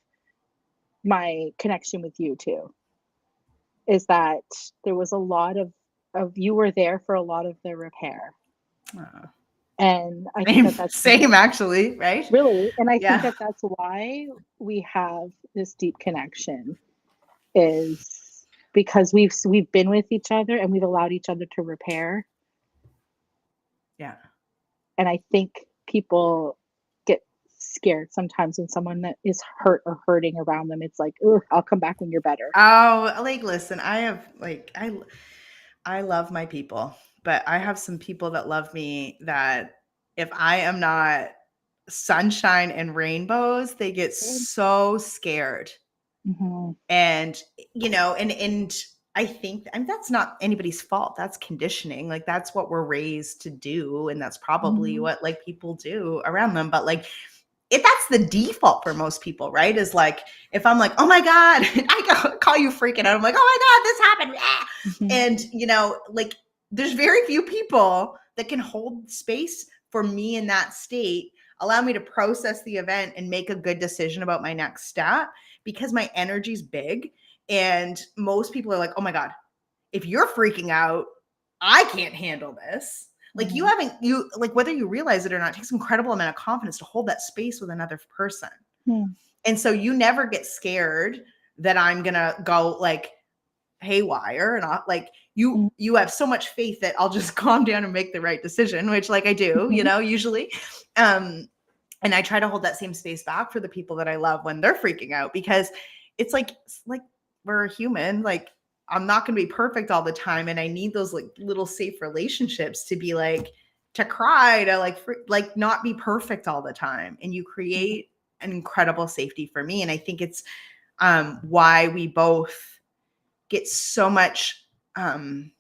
my connection with you too, is that there was a lot of you were there for a lot of the repair. And I think
Same,
that that's
same actually, right?
really, and I think
Yeah.
that that's why we have this deep connection, is because we've been with each other and we've allowed each other to repair.
Yeah.
And I think people get scared sometimes when someone that is hurt or hurting around them. It's like, "Ugh, I'll come back when you're better."
Oh, like, listen, I have like, I love my people, but I have some people that love me that if I am not sunshine and rainbows, they get so scared.
Mhm.
And, and I think, and that's not anybody's fault. That's conditioning. Like, that's what we're raised to do. And that's probably
Mhm.
what like people do around them. But like, if that's the default for most people, right? Is like, if I'm like, oh my God, I call you freaking out. I'm like, oh my God, this happened.
Mhm.
And, like, there's very few people that can hold space for me in that state, allow me to process the event and make a good decision about my next step, because my energy's big. And most people are like, oh my God, if you're freaking out, I can't handle this. Like, you like, whether you realize it or not, it takes an incredible amount of confidence to hold that space with another person. And so you never get scared that I'm gonna go like haywire, and like you have so much faith that I'll just calm down and make the right decision, which like I do, usually. And I try to hold that same space back for the people that I love when they're freaking out, because it's like we're human. Like, I'm not going to be perfect all the time. And I need those like little safe relationships to be like, to cry, to like not be perfect all the time. And you create an incredible safety for me. And I think it's why we both get so much, I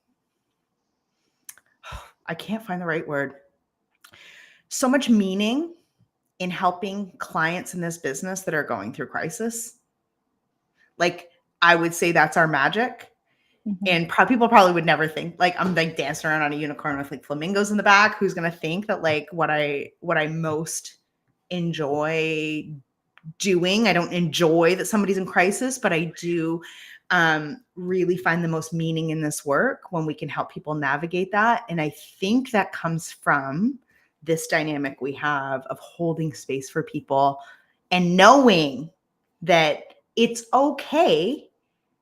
can't find the right word, so much meaning in helping clients in this business that are going through crisis. Like, I would say that's our magic. And people probably would never think like I'm like dancing around on a unicorn with like flamingos in the back. Who's gonna think that like what I most enjoy doing? I don't enjoy that somebody's in crisis, but I do really find the most meaning in this work when we can help people navigate that. And I think that comes from this dynamic we have of holding space for people and knowing that it's okay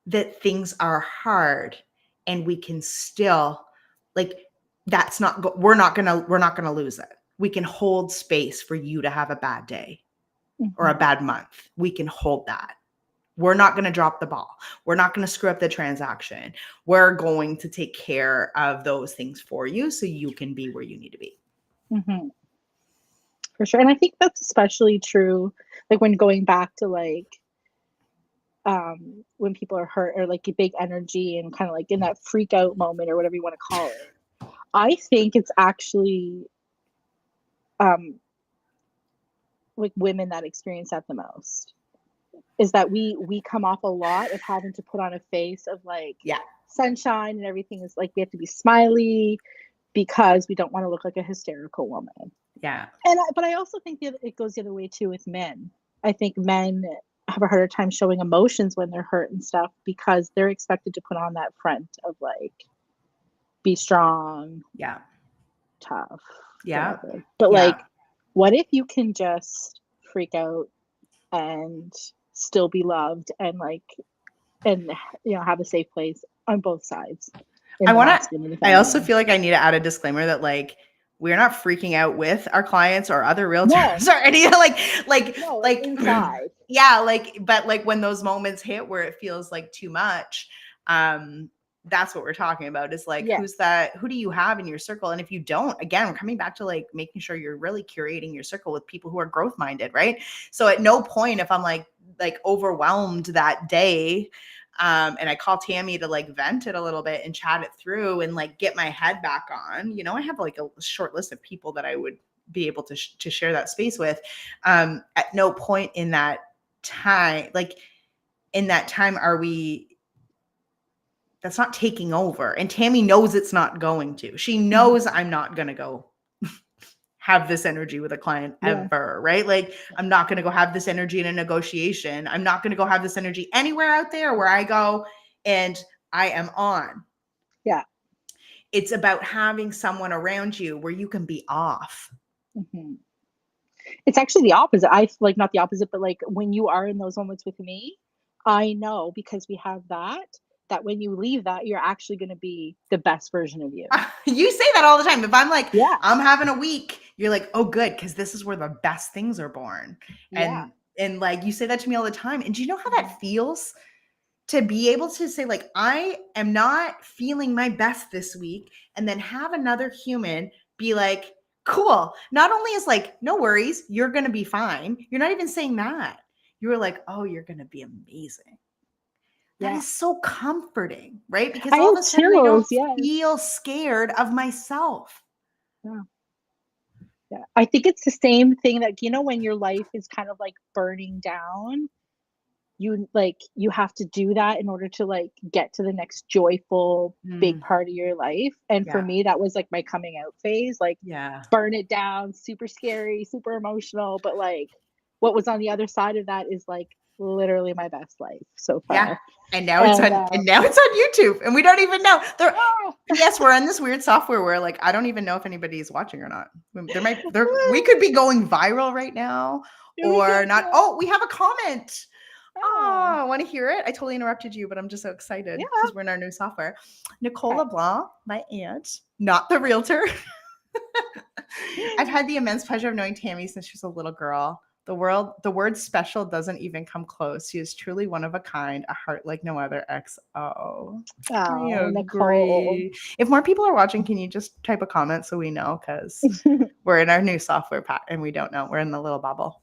that things are hard, and we can still like, that's not we're not gonna lose it. We can hold space for you to have a bad day or a bad month. We can hold that. We're not going to drop the ball. We're not going to screw up the transaction. We're going to take care of those things for you so you can be where you need to be.
For sure. And I think that's especially true, like when going back to like when people are hurt or like a big energy and kind of like in that freak out moment or whatever you want to call it. I think it's actually like women that experience that the most, is that we come off a lot of having to put on a face of like sunshine, and everything is like we have to be smiley because we don't want to look like a hysterical woman. But I also think it goes the other way too with men. I think men have a harder time showing emotions when they're hurt and stuff, because they're expected to put on that front of like, be strong, tough, whatever. But like, what if you can just freak out and still be loved and like, and have a safe place on both sides?
I also feel like I need to add a disclaimer that like, we're not freaking out with our clients or other realtors or any
inside.
But like when those moments hit where it feels like too much, that's what we're talking about, is like, who do you have in your circle? And if you don't, again, we're coming back to like making sure you're really curating your circle with people who are growth minded, right? So at no point, if I'm like overwhelmed that day, and I call Tammy to like vent it a little bit and chat it through and like get my head back on, I have like a short list of people that I would be able to share that space with. At no point in that time, are we, that's not taking over. And Tammy knows it's not going to. She knows I'm not going to go have this energy with a client
Yeah.
ever, right? Like, I'm not going to go have this energy in a negotiation. I'm not going to go have this energy anywhere out there where I go and I am on.
Yeah.
It's about having someone around you where you can be off.
Mm-hmm. It's actually the opposite. I like, not the opposite, but like when you are in those moments with me, I know, because we have that when you leave that, you're actually going to be the best version of you.
You say that all the time. If I'm like,
Yeah.
I'm having a week, you're like, oh, good, because this is where the best things are born.
Yeah.
And like you say that to me all the time. And do you know how that feels? To be able to say, like, I am not feeling my best this week, and then have another human be like, cool. Not only is like, no worries, you're going to be fine. You're not even saying that. You were like, oh, you're going to be amazing. That
Yeah.
is so comforting, right? Because
I
all of
have
a sudden I don't
chills. Yes.
feel scared of myself.
Yeah. Yeah. I think it's the same thing that, you know, when your life is kind of like burning down, you have to do that in order to like get to the next joyful big
Mm,
part of your life. And for
yeah.
me, that was like my coming out phase, like
Yeah.
burn it down, super scary, super emotional, but like what was on the other side of that is like literally my best life so
Yeah.
far.
And now it's
And
on YouTube and we don't even know.
oh,
Yes, we're on this weird software where like I don't even know if anybody's watching or not. We could be going viral right now
we
or
don't
not.
know.
Oh, we have a comment. Oh,
Oh,
I want to hear it. I totally interrupted you, but I'm just so excited
yeah.
because we're in our new software. Nicola Blanc, my aunt, not the realtor. I've had the immense pleasure of knowing Tammy since she was a little girl. The word special doesn't even come close. She is truly one of a kind, a heart like no other. XO. I
Oh, Nicole.
agree. If more people are watching, can you just type a comment so we know? Because we're in our new software pack and we don't know. We're in the little bubble.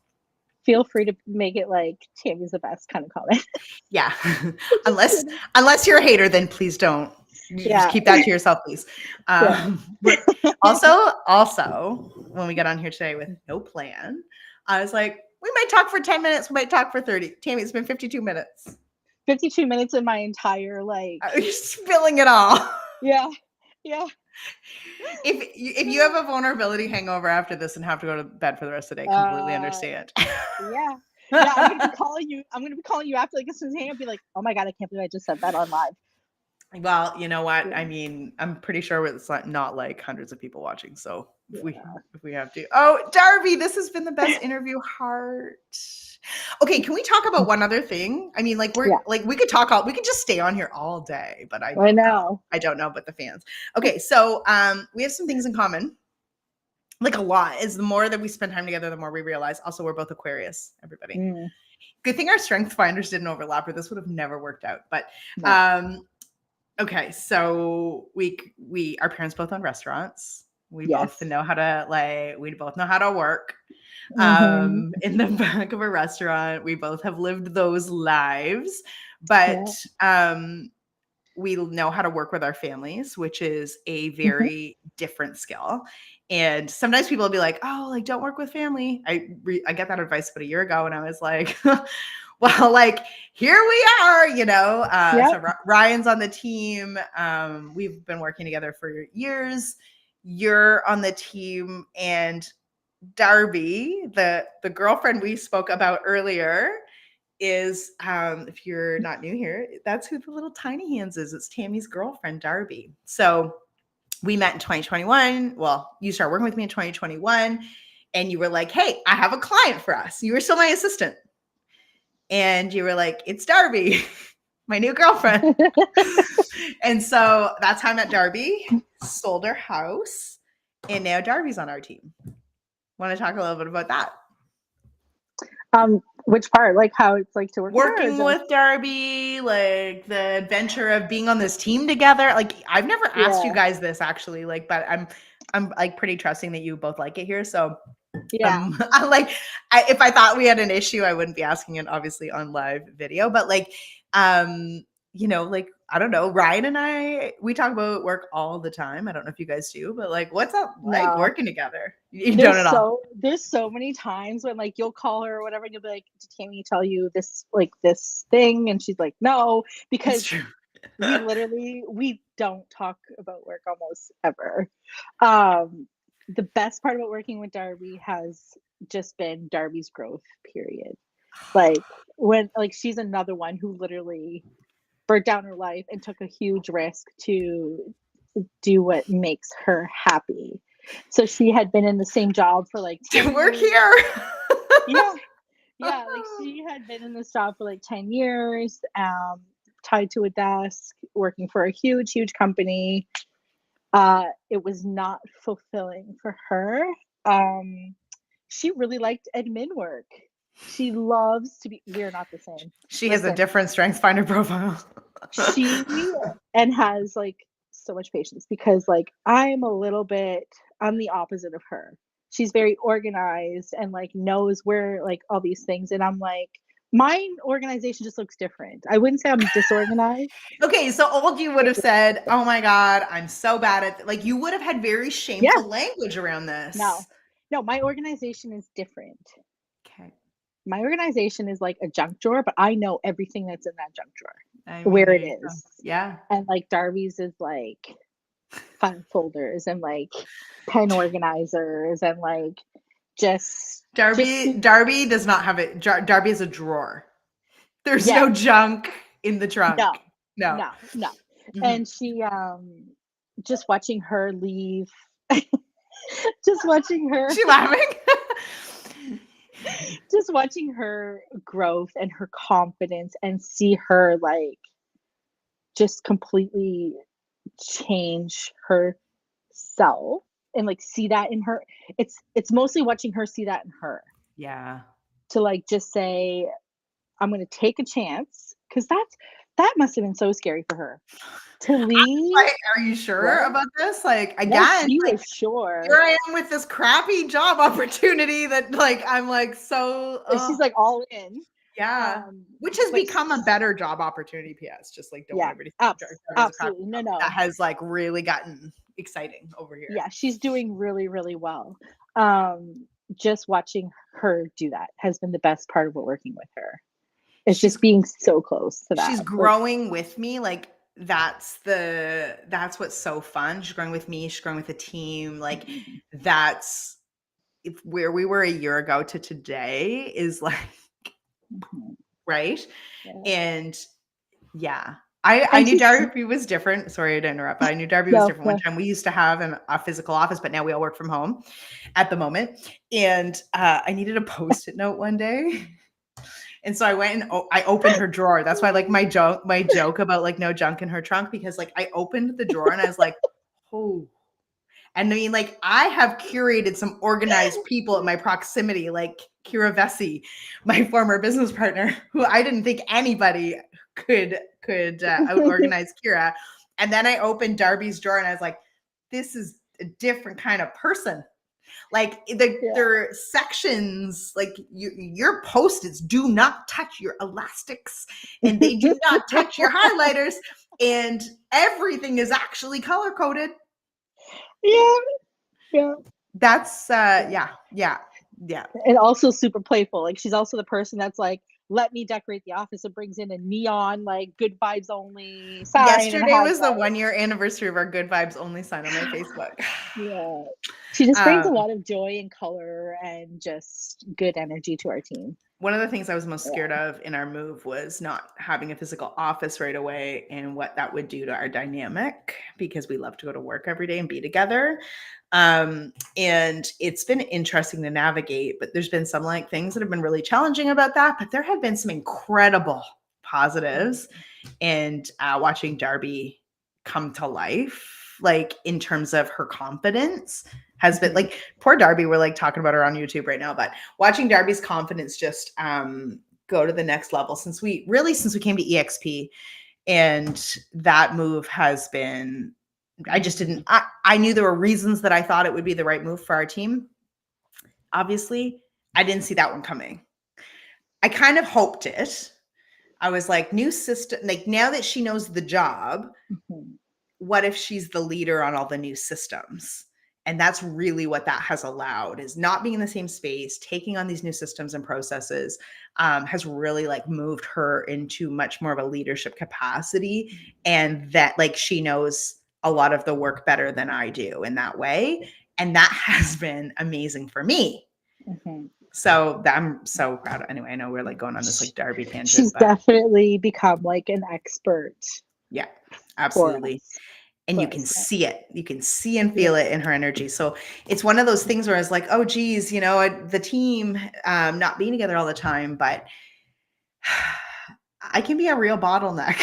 Feel free to make it like Tammy's the best kind of comment.
Yeah.
Just kidding.
unless you're a hater, then please don't. You
Yeah.
just keep that to yourself, please.
Yeah.
Also, when we got on here today with no plan, I was like, we might talk for 10 minutes, we might talk for 30. Tammy, it's been 52 minutes.
52 minutes of my entire like
You're spilling it all.
yeah. Yeah.
If you have a vulnerability hangover after this and have to go to bed for the rest of the day, completely understand.
Yeah. Yeah, I'm gonna be calling you after like as soon as I hang up, be like, oh my god, I can't believe I just said that on live.
Well, you know what?
Yeah.
I mean, I'm pretty sure it's not like hundreds of people watching. So if we have to. Oh, Darby, this has been the best interview. Heart. Okay, can we talk about one other thing? I mean, like we could we could just stay on here all day, but I don't know. I don't know about the fans. Okay, so we have some things in common. Like a lot. Is the more that we spend time together, the more we realize. Also, we're both Aquarius, everybody. Good thing our strength finders didn't overlap, or this would have never worked out. But okay, so our parents both own restaurants. We both know how to we both know how to work in the back of a restaurant. We both have lived those lives, but we know how to work with our families, which is a very different skill. And sometimes people will be like, oh, like don't work with family. I get that advice about a year ago and I was like, well, like here we are, you know. So Ryan's on the team. We've been working together for years. You're on the team, and Darby, the girlfriend we spoke about earlier, is if you're not new here, that's who the little tiny hands is. It's Tammy's girlfriend, Darby. So we met in 2021. Well, you started working with me in 2021, and you were like, hey, I have a client for us. You were still my assistant. And you were like, it's Darby, my new girlfriend. And so that's how I met Darby, sold her house, and now Darby's on our team. Want to talk a little bit about that?
Which part? Like how it's like to work
working with Darby, like the adventure of being on this team together. Like I've never asked you guys this actually, like, but I'm like pretty trusting that you both like it here. So if I thought we had an issue, I wouldn't be asking it obviously on live video, but like, you know, like, I don't know, Ryan and we talk about work all the time. I don't know if you guys do, but like, what's up like working together? You don't at all.
There's so many times when like you'll call her or whatever and you'll be like, did Tammy tell you this, like this thing? And she's like, no, because we don't talk about work almost ever. the best part about working with Darby has just been Darby's growth, period. Like when like she's another one who literally burnt down her life and took a huge risk to do what makes her happy. So she had been in the same job for like 10
To work
years.
here.
Yeah. Yeah, like she had been in this job for like 10 years, tied to a desk, working for a huge, huge company. It was not fulfilling for her. She really liked admin work. She loves to be, we're not the same.
She has a
Listen,
different strengths finder profile.
she and has like so much patience because like I'm the opposite of her. She's very organized and like knows where like all these things, and I'm like my organization just looks different. I wouldn't say I'm disorganized.
Okay, so old you would have said, "Oh my god, I'm so bad at," like you would have had very
Yeah,
shameful language around this.
no, my organization is different.
Okay.
My organization is like a junk drawer, but I know everything that's in that junk drawer,
I mean,
where
there
it
you go.
is.
Yeah.
And like Darby's is like file folders and like pen organizers and like just
Darby does not have it. Darby is a drawer. There's
yeah,
no junk in the trunk.
no,
No.
no, no.
Mhm.
And she just watching her leave, just watching her,
She laughing?
just watching her growth and her confidence and see her like just completely change herself and like see that in her. It's mostly watching her see that in her
Yeah.
to like just say I'm going to take a chance because that must have been so scary for her to leave.
Like, are you sure
What?
about this? Like,
No,
again,
she
like
was sure.
here I am with this crappy job opportunity that like I'm like so
She's like all in.
yeah. Which has
But
become a better job opportunity, PS. Just like don't want
yeah,
everybody to think Darby is a crappy
absolutely. No,
job.
no.
That has like really gotten exciting over here.
Yeah, she's doing really, really well. Just watching her do that has been the best part about working with her. It's
She's
just being so close to that.
she's growing with me. Like that's what's so fun. She's growing with me, she's growing with the team. Like that's where we were a year ago to today is like
Mhm.
right.
Yeah.
And yeah. I
And
knew
she's
Darby was different. Sorry to interrupt, but I knew Darby was different. One time we used to have a physical office, but now we all work from home at the moment. And I needed a post-it note one day. And so I went and I opened her drawer. That's why like my joke about like no junk in her trunk, because like I opened the drawer and I was like, oh. And I mean, like I have curated some organized people in my proximity, like Kira Vesey, my former business partner, who I didn't think anybody could out organize Kira. And then I opened Darby's drawer and I was like, this is a different kind of person. Like their sections, like your post-its do not touch your elastics and they do not touch your highlighters, and everything is actually color coded.
yeah.
That's yeah.
And also super playful. Like she's also the person that's like, let me decorate the office. It brings in a neon, like good vibes only sign.
Yesterday was the 1-year anniversary of our Good Vibes Only sign on my Facebook.
Yeah. She just brings a lot of joy and color and just good energy to our team.
One of the things I was most scared of in our move was not having a physical office right away and what that would do to our dynamic, because we love to go to work every day and be together. And it's been interesting to navigate, but there's been some like things that have been really challenging about that, but there have been some incredible positives. And watching Darby come to life, like in terms of her confidence, has been like poor Darby. We're like talking about her on YouTube right now, but watching Darby's confidence just go to the next level since we came to EXP, and that move has been. I knew there were reasons that I thought it would be the right move for our team. Obviously, I didn't see that one coming. I kind of hoped it. I was like, new system, like now that she knows the job, what if she's the leader on all the new systems? And that's really what that has allowed, is not being in the same space, taking on these new systems and processes, has really like moved her into much more of a leadership capacity. And that like she knows a lot of the work better than I do in that way. And that has been amazing for me.
Mhm.
So I'm so proud of. Anyway, I know we're like going on this like Darby tangent,
She's
but
definitely become like an expert
yeah,
for
absolutely.
us.
And you can see it. You can see and feel it in her energy. So it's one of those things where I was like, oh, geez, you know, the team not being together all the time, but I can be a real bottleneck.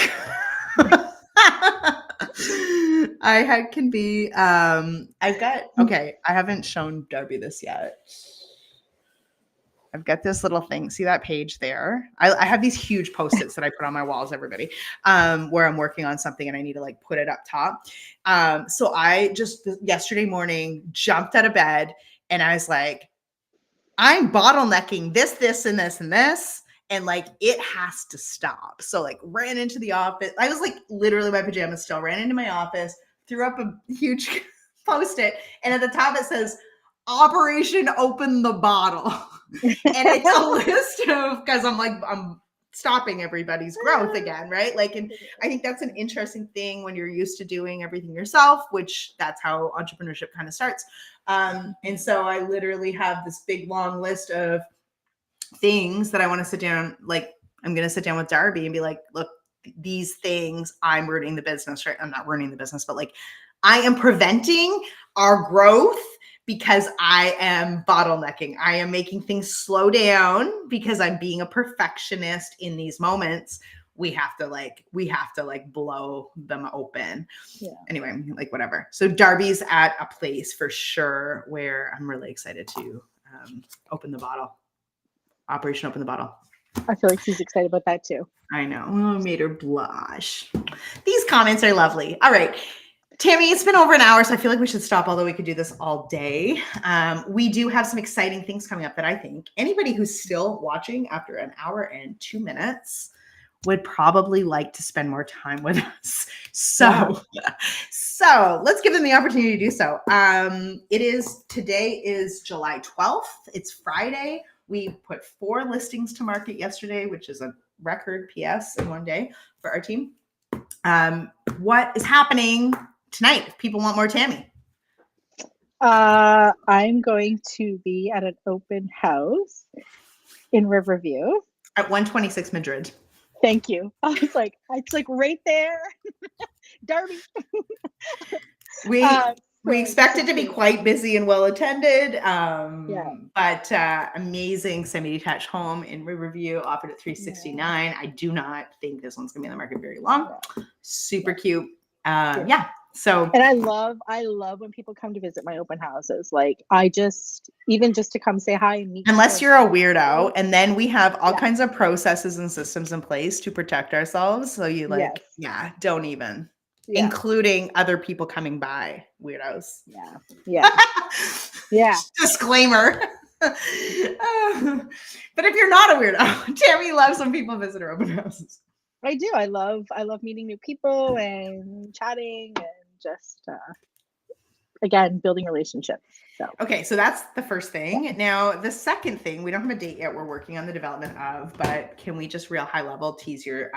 Can be. I've got, okay, I haven't shown Darby this yet. I've got this little thing. See that page there? I have these huge post-its that I put on my walls, everybody, where I'm working on something and I need to like put it up top. So I just yesterday morning jumped out of bed and I was like, I'm bottlenecking this, this, and this, and this. And like, it has to stop. So like ran into the office. I was like literally my pajamas still, ran into my office, threw up a huge post-it. And at the top it says, Operation Open the Bottle. And it's a list of, because I'm stopping everybody's growth again, right? Like, and I think that's an interesting thing when you're used to doing everything yourself, which that's how entrepreneurship kind of starts. And so I literally have this big long list of things that I want to sit down, like I'm going to sit down with Darby and be like, look, these things I'm ruining the business, right? I'm not ruining the business, but like I am preventing our growth because I am bottlenecking. I am making things slow down because I'm being a perfectionist in these moments. We have to like blow them open. Yeah. Anyway, like whatever. So Darby's at a place for sure where I'm really excited to open the bottle. Operation Open the Bottle.
I feel like she's excited about that too.
I know. Oh, made her blush. These comments are lovely. All right. Tammy, it's been over an hour, so I feel like we should stop, although we could do this all day. We do have some exciting things coming up that I think anybody who's still watching after an hour and 2 minutes would probably like to spend more time with us. So let's give them the opportunity to do so. Today is July 12th. It's Friday. We put 4 listings to market yesterday, which is a record PS in one day for our team. What is happening tonight if people want more Tammy?
I'm going to be at an open house in Riverview.
At 126 Madrid.
Thank you. I was like, it's like right there. Darby.
We expect it to be quite busy and well attended. But amazing semi-detached home in Riverview, offered at $369. I do not think this one's gonna be on the market very long. Super cute. So,
and I love when people come to visit my open houses. Like even just to come say hi and meet.
Unless you're a weirdo, and then we have all kinds of processes and systems in place to protect ourselves. So you don't even. Yeah. Including other people coming by, weirdos.
Yeah.
Disclaimer. But if you're not a weirdo, Tammy loves when people visit her open houses.
I do. I love meeting new people and chatting and just again building relationships.
Okay, so that's the first thing. Yeah. Now, the second thing, we don't have a date yet. We're working on the development of, but can we just real high level tease your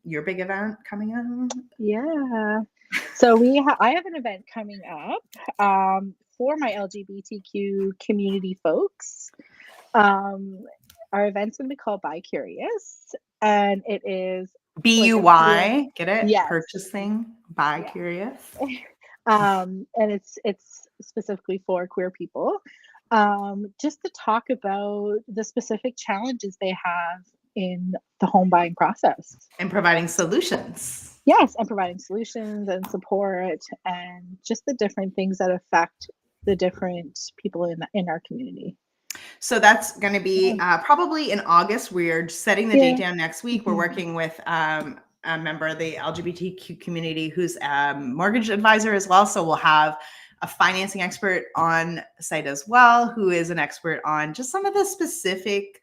big event coming up?
Yeah. So I have an event coming up for my LGBTQ community folks. Our event's going to be called Buy Curious, and it is
BUY. Get it?
Yes.
Purchasing Buy Curious.
And it's specifically for queer people, just to talk about the specific challenges they have in the home buying process
and providing solutions.
Yes, and providing solutions and support and just the different things that affect the different people in our community.
So that's going to be probably in August. We're setting the date down next week. We're working with a member of the LGBTQ community who's a mortgage advisor as well. So we'll have a financing expert on site as well, who is an expert on just some of the specific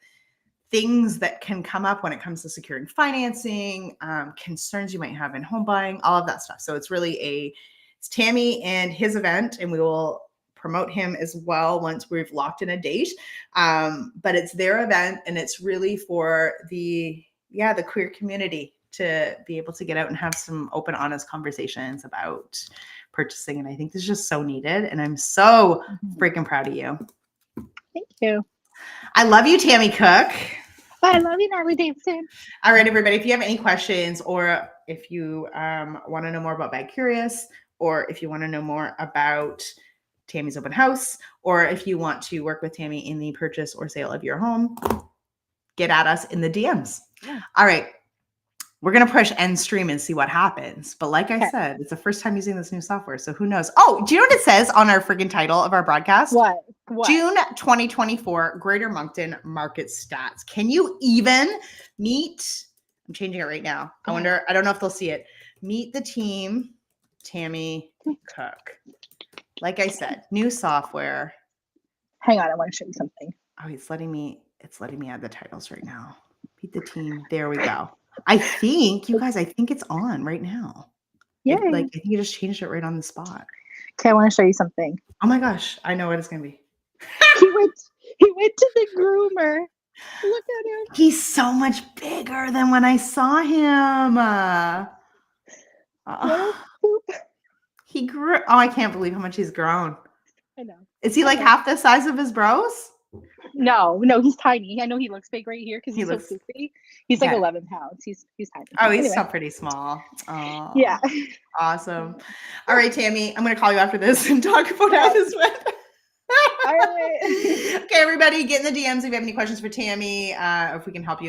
things that can come up when it comes to securing financing, concerns you might have in home buying, all of that stuff. So it's really it's Tammy and his event, and we will promote him as well once we've locked in a date. But it's their event, and it's really for the queer community to be able to get out and have some open, honest conversations about purchasing. And I think this is just so needed. And I'm so
Mhm.
freaking proud of you.
Thank you.
I love you, Tammy Cook.
I love you, Natalie Davidson.
All right, everybody, if you have any questions or if you want to know more about Bag Curious, or if you want to know more about Tammy's open house, or if you want to work with Tammy in the purchase or sale of your home, get at us in the DMs.
Yeah.
All right. We're going to push end stream and see what happens. But like I
Okay.
said, it's the first time using this new software. So who knows? Oh, do you know what it says on our freaking title of our broadcast?
What?
June 2024 Greater Moncton Market Stats. Can you even meet? I'm changing it right now. I wonder, I don't know if they'll see it. Meet the team, Tammy Cook. Like I said, new software.
Hang on, I want to show you something.
Oh, it's letting me add the titles right now. Meet the team. There we go. I think, you guys, I think it's on right now.
Yay.
I think you just changed it right on the spot.
Okay, I want to show you something.
Oh my gosh, I know what it's gonna be.
He went to the groomer. Look at him.
He's so much bigger than when I saw him.
What a poop.
He grew. Oh, I can't believe how much he's grown.
I know.
Is he like half the size of his bros?
No, he's tiny. I know he looks big right here because he's so poopy. He's like 11 pounds. He's tiny.
Oh, he's still pretty small. Oh,
yeah.
Awesome. All right, Tammy, I'm going to call you after this and talk about how this went.
All right.
Okay, everybody, get in the DMs if you have any questions for Tammy, if we can help you.